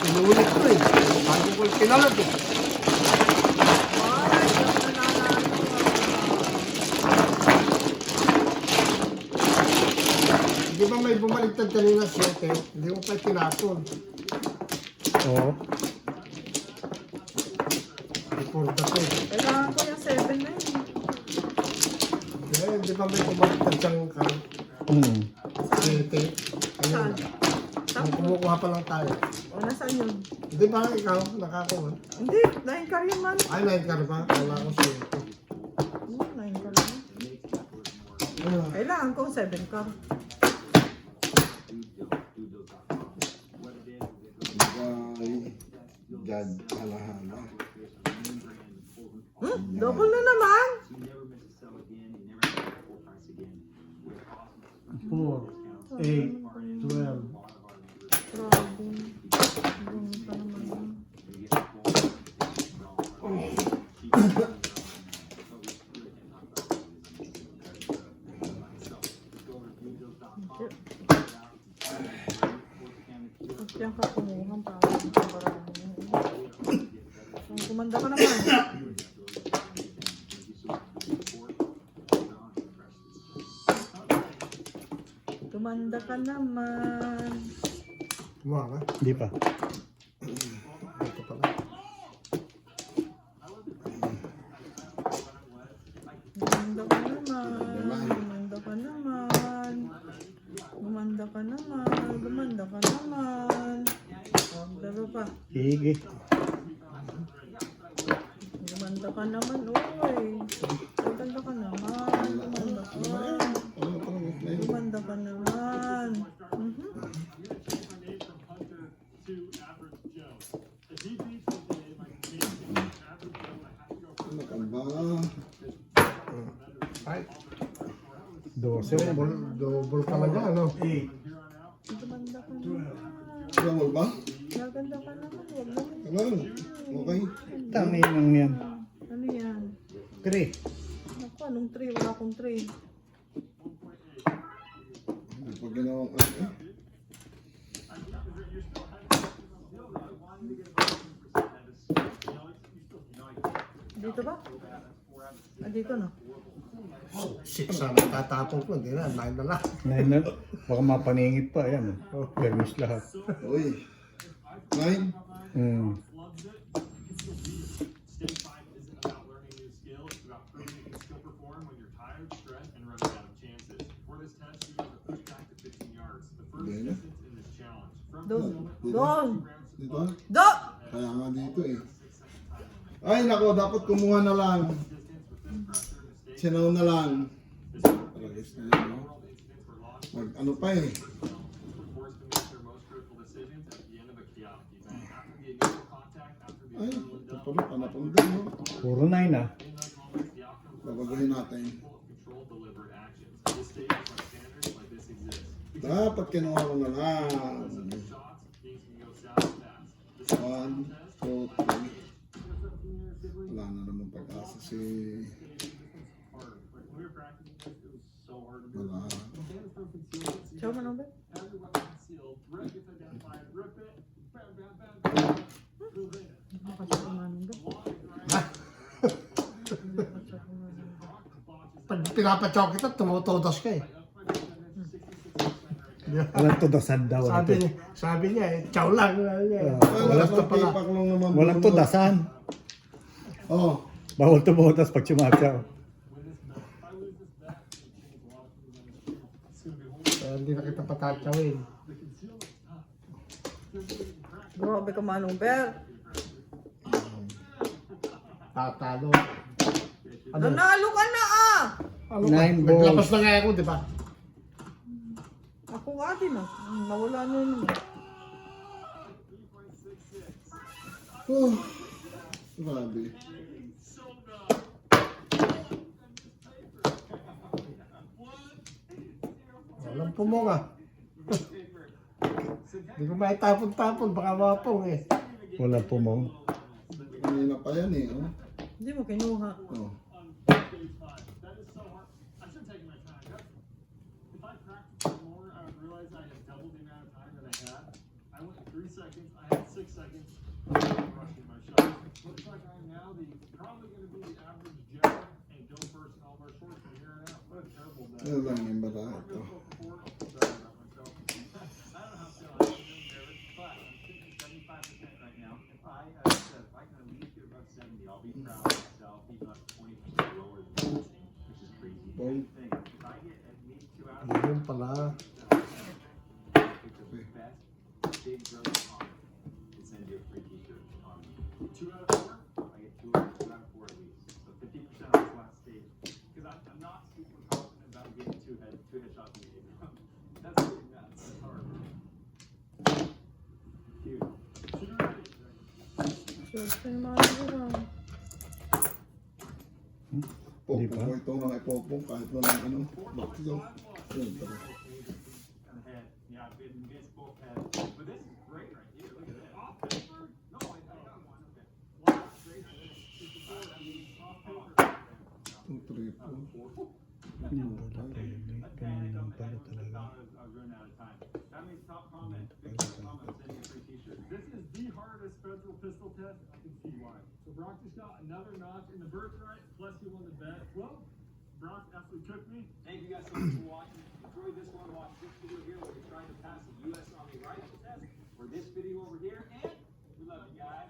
Inuulit ko eh. Bago ko pinalag eh. Ay, yung nananalo. Di ba may bumaliktad kanina 7? Hindi ko pa tinapon. Oo. Before the pay. Kailangan ko yung 7 na yun. Eh, di ba may bumaliktad siyang kan? Hmm. 7? Saan? Ayun. Saan? Kumukuha pa lang tayo. O, nasaan yun? Di ba ikaw nakakuha? Hindi, 9 ka rin man. Ay, 9 ka na ba? Wala ko 7. 9 ka rin. Kailangan ko 7 ka. Bye. Jad. Halahala. Double na naman. 4, 8, 12. Grabe. Ganun pa naman. Diyan ka kumuha para marami. Kumanda ka naman. Kumanda ka naman. Kumuha ka? Hindi pa. Ito pala. Gumanda ka naman. Gumanda ka naman. Gumanda ka naman. Gumanda ka naman. Laro pa. Sige. Gumanda ka naman. Uy. Gumanda ka naman. Gumanda ka. Gumanda ka naman. Ano ka ba? Ay, 12. double talaga, ano? Gumanda ka naman. Double ba? Gaganda ka naman. Huwag naman. Ano? Okay. Tangin lang yan. Ano yan? 3. Naku, anong 3? Wala akong 3. Hindi pa ginawang ano eh. Dito ba? Ah, dito no? 6 na natatapon ko, hindi na, 9 na lang. 9 na. Baka mapaningit pa. Ayan. Permis lahat. Uy. 9? Hmm. Stage 5 isn't about learning new skills, it's about proving you can still perform when you're tired, stressed, and running out of chances. For this test, you have to push back to 15 yards, the first Really? distance in this challenge. From Doon. Dito? Doon. Dito? Do! Kaya nga dito eh. Ay nako, dapat kumuha na lang. Sinaw na lang. Paragis na yun, no? Mag ano pa eh. forced to make their most critical decisions at the end of a chaotic event. After the initial contact, after the Ay, adrenaline ito dump, pala, panapon din, no? Puro 9 ah. in those moments, the outcomes are Babaguhin natin. full of controlled, deliberate actions. This stage is where standards like this exist. Dapat kinuha mo na lang. Shots, things can go south fast. 1, 2, 3. Wala na naman pag-asa si... Hard. Like when we were practicing this, it was so hard to do. Wala. Standards from concealment, so you Show mo na ba? every weapon concealed, threat gets identified, rip it, bam, bam, bam, bam, move in. Nakasamanin ba? Pag pinapachok kita, tumutodos ka eh. Walang tudasan daw. Sabi niya eh, chow lang. Wala Ito pala. tipak lang naman. Walang tudasan. Oh. Bawal tumutas pag sumatsaw. Kaya hindi na kita patachawin. Grabe ka manong Ber. Tatalo. Ano? Nanalo ka na ah! Ano ba? 9 Naglapas balls. na nga ako, di ba? Ako nga din ah. Nawala na yun. Oh. Grabe. Walang pumunga. Hindi ko maitapon-tapon, baka mapong eh. Wala pumong. Kanina pa yan eh. Oh. Hindi mo kinuha. Oh. That is so hard. I should take my time. If I practiced more, I would realize I had doubled the amount of time that I had. I went 3 seconds. I had 6 seconds. Rushing my shot. Looks like I'm now probably going to be the average Joe and go first in all of our shorts from here on out. What a terrible day. Ano lang yung bala ito. Boom. Yun pala. Sure, sa'yo mga nagawang. Hindi pa. Popong ko ito ng ipopong kahit walang ano. Bakit ito? Yun, tara. And had, yeah, I've been against both heads. But this is great right here. Look at this. Off Pittsburgh? No, I got one. Okay. Wow, great. 54, I mean, off Pittsburgh. 2, 3, 4. Yung wala tayo. Ganun pala talaga. I was running out of time. That means top comment. Big top comment. I'm sending a free t-shirt. This is the hardest federal pistol test. I can see why. So Brock just got another notch in the birthright. Plus he won the bet. Well, Brock absolutely cooked me. Thank you guys so much for watching. Enjoy this one. Watch this video here where we try to pass the U.S. Army rifle test. Or this video over here. And we love you guys.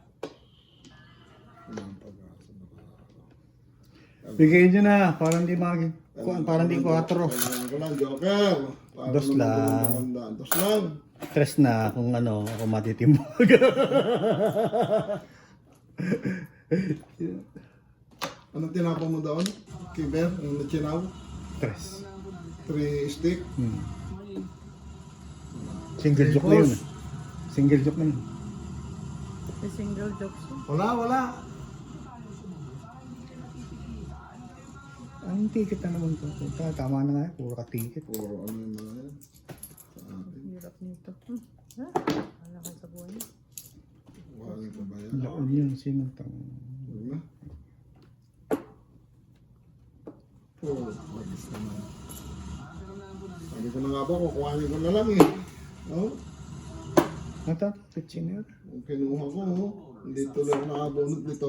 Walang pag-asa na Bigay nyo na, parang di parang di 4. Kailangan ko lang, Joker. Para Dos naman lang. maganda. Dos lang. Stress na kung ano, ako matitimbog. Anong tinapon mo doon? Kiber? Ang nachinaw? Stress. 3 stick? Single joke na yun. Single joke na yun. May single jokes. Wala. Ang ticket na naman ko. Tama na nga, puro ka ticket. Puro ano yung mga yan? Sa atin. Hirap nito. Ha? Wala ka sa buhay. Wala ka ba yan? Laon yun, sinutang. Huwag na. Puro bagis naman. Sabi ko na nga ba, kukuhanin ko na lang eh. Oh, Natatapit siya kung kinuha ko, oh. Hindi tuloy ako nakabunod dito.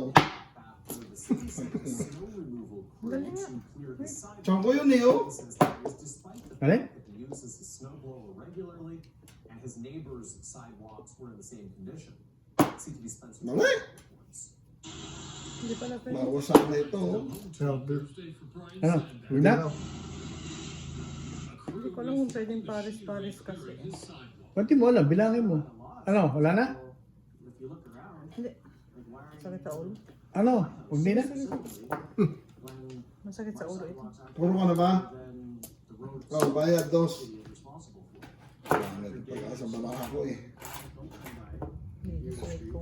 Galing nga. Tiyan ko yun eh, oh. Alin? He uses the snowblower regularly, and his neighbors' sidewalks were in the same condition. CTV spent some Mali! Hindi pala pwede. Marwasan na ito, oh. Sabi. Ano? Huwag na? Hindi ko alam kung pwedeng pares-pares kasi. Pati mo alam, bilangin mo. Ano, wala na? Hindi. Sakit sa ulo. Ano? Huwag din na? Masakit sa ulo ito. Puro ka na ba? Oh, bayad dos. Wala ito pala sa balaha ko eh. Hindi ko nga ito.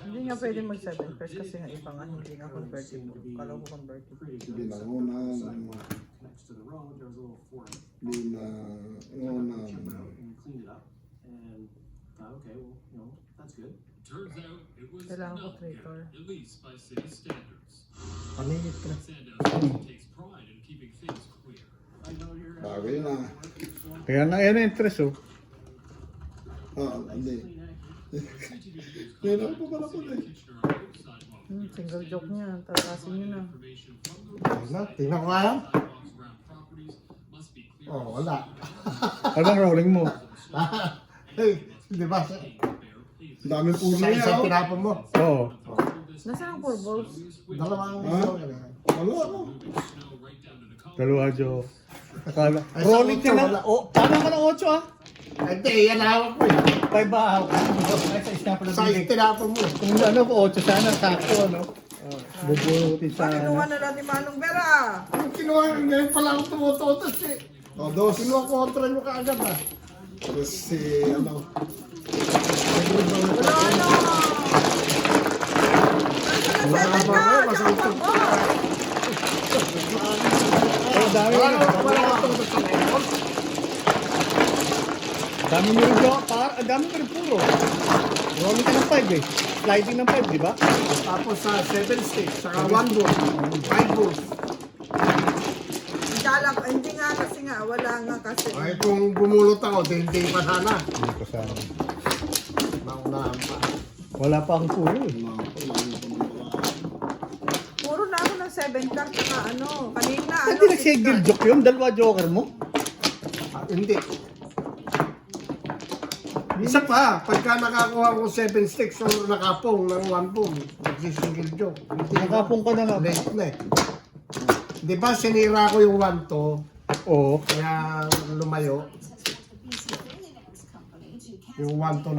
Hindi nga pwede mag 7 pairs kasi nga iba nga hindi nga convertible. Kala ko convertible. Hindi na unan. next to the road. There was a little forest. Hindi na unan. Checked it out and cleaned it up, and thought, okay, well, you know, that's good. Turns out it was Kailangan ko not good, traitor. at least by city standards. Paningit ka. Sandow takes pride in keeping things clear. Bago yun ah. Kaya na yan ang interest oh. Ah, hindi. Kailangan pa pala ko eh. Single joke niya. Tatasin niyo na. Wala. Tingnan ko nga yan. Oh, wala. Ano bang rolling mo? Hey, di ba? Daming puro Sa niya isang oh. tinapon mo. Oo. Nasaan ang 4 balls? Dalawang Ha? Wala ako. Dalawa, Jo. Akala. Ay, sa Rolling ka otso, na. wala. Oh, tama ka ng 8 ah. Hindi, yan hawak ko eh. 5 ba? Ay, sa isna pala Sa isang tinapon mo. Kung ano ko, 8 sana, sakto, ano? Bubutin Bakit sana. kinuha na lang ni Manong Vera? Ang kinuha ko ngayon pala ako tumututos eh. Oh, dos. Kinuha ko kontra nyo kaagad ah. Tapos si ano. Wala na! Wala Nasaan ba na ako? 7 ka? Masang Tsaka 4 balls! Oh, dami Wala yun. ko pala ako tumututos sa ngayon. Dami mo rin, Jo. Ang dami mo rin puro. Rolling ka ng 5 eh. Sliding ng 5, di ba? Tapos sa 7 sticks, saka 1 ball, 5 balls. Hindi nga kasi nga, wala nga kasi. Ay kung bumulot ako, hindi pa sana. Hindi ko sana. Naunahan pa. Wala pa akong puro eh. Puro na ako ng 7 cards saka ano, kanina ano. Hindi nag-single joke yun? Dalawa joker mo? Ah, hindi. Isa pa, pagka nakakuha ko 7 sticks or nakapong ng 1 boom, nagsisingle joke. Hindi Nakapong ka na nga. late na eh. Di ba sinira ko yung 1 to, Oo. kaya lumayo. Yung 1 to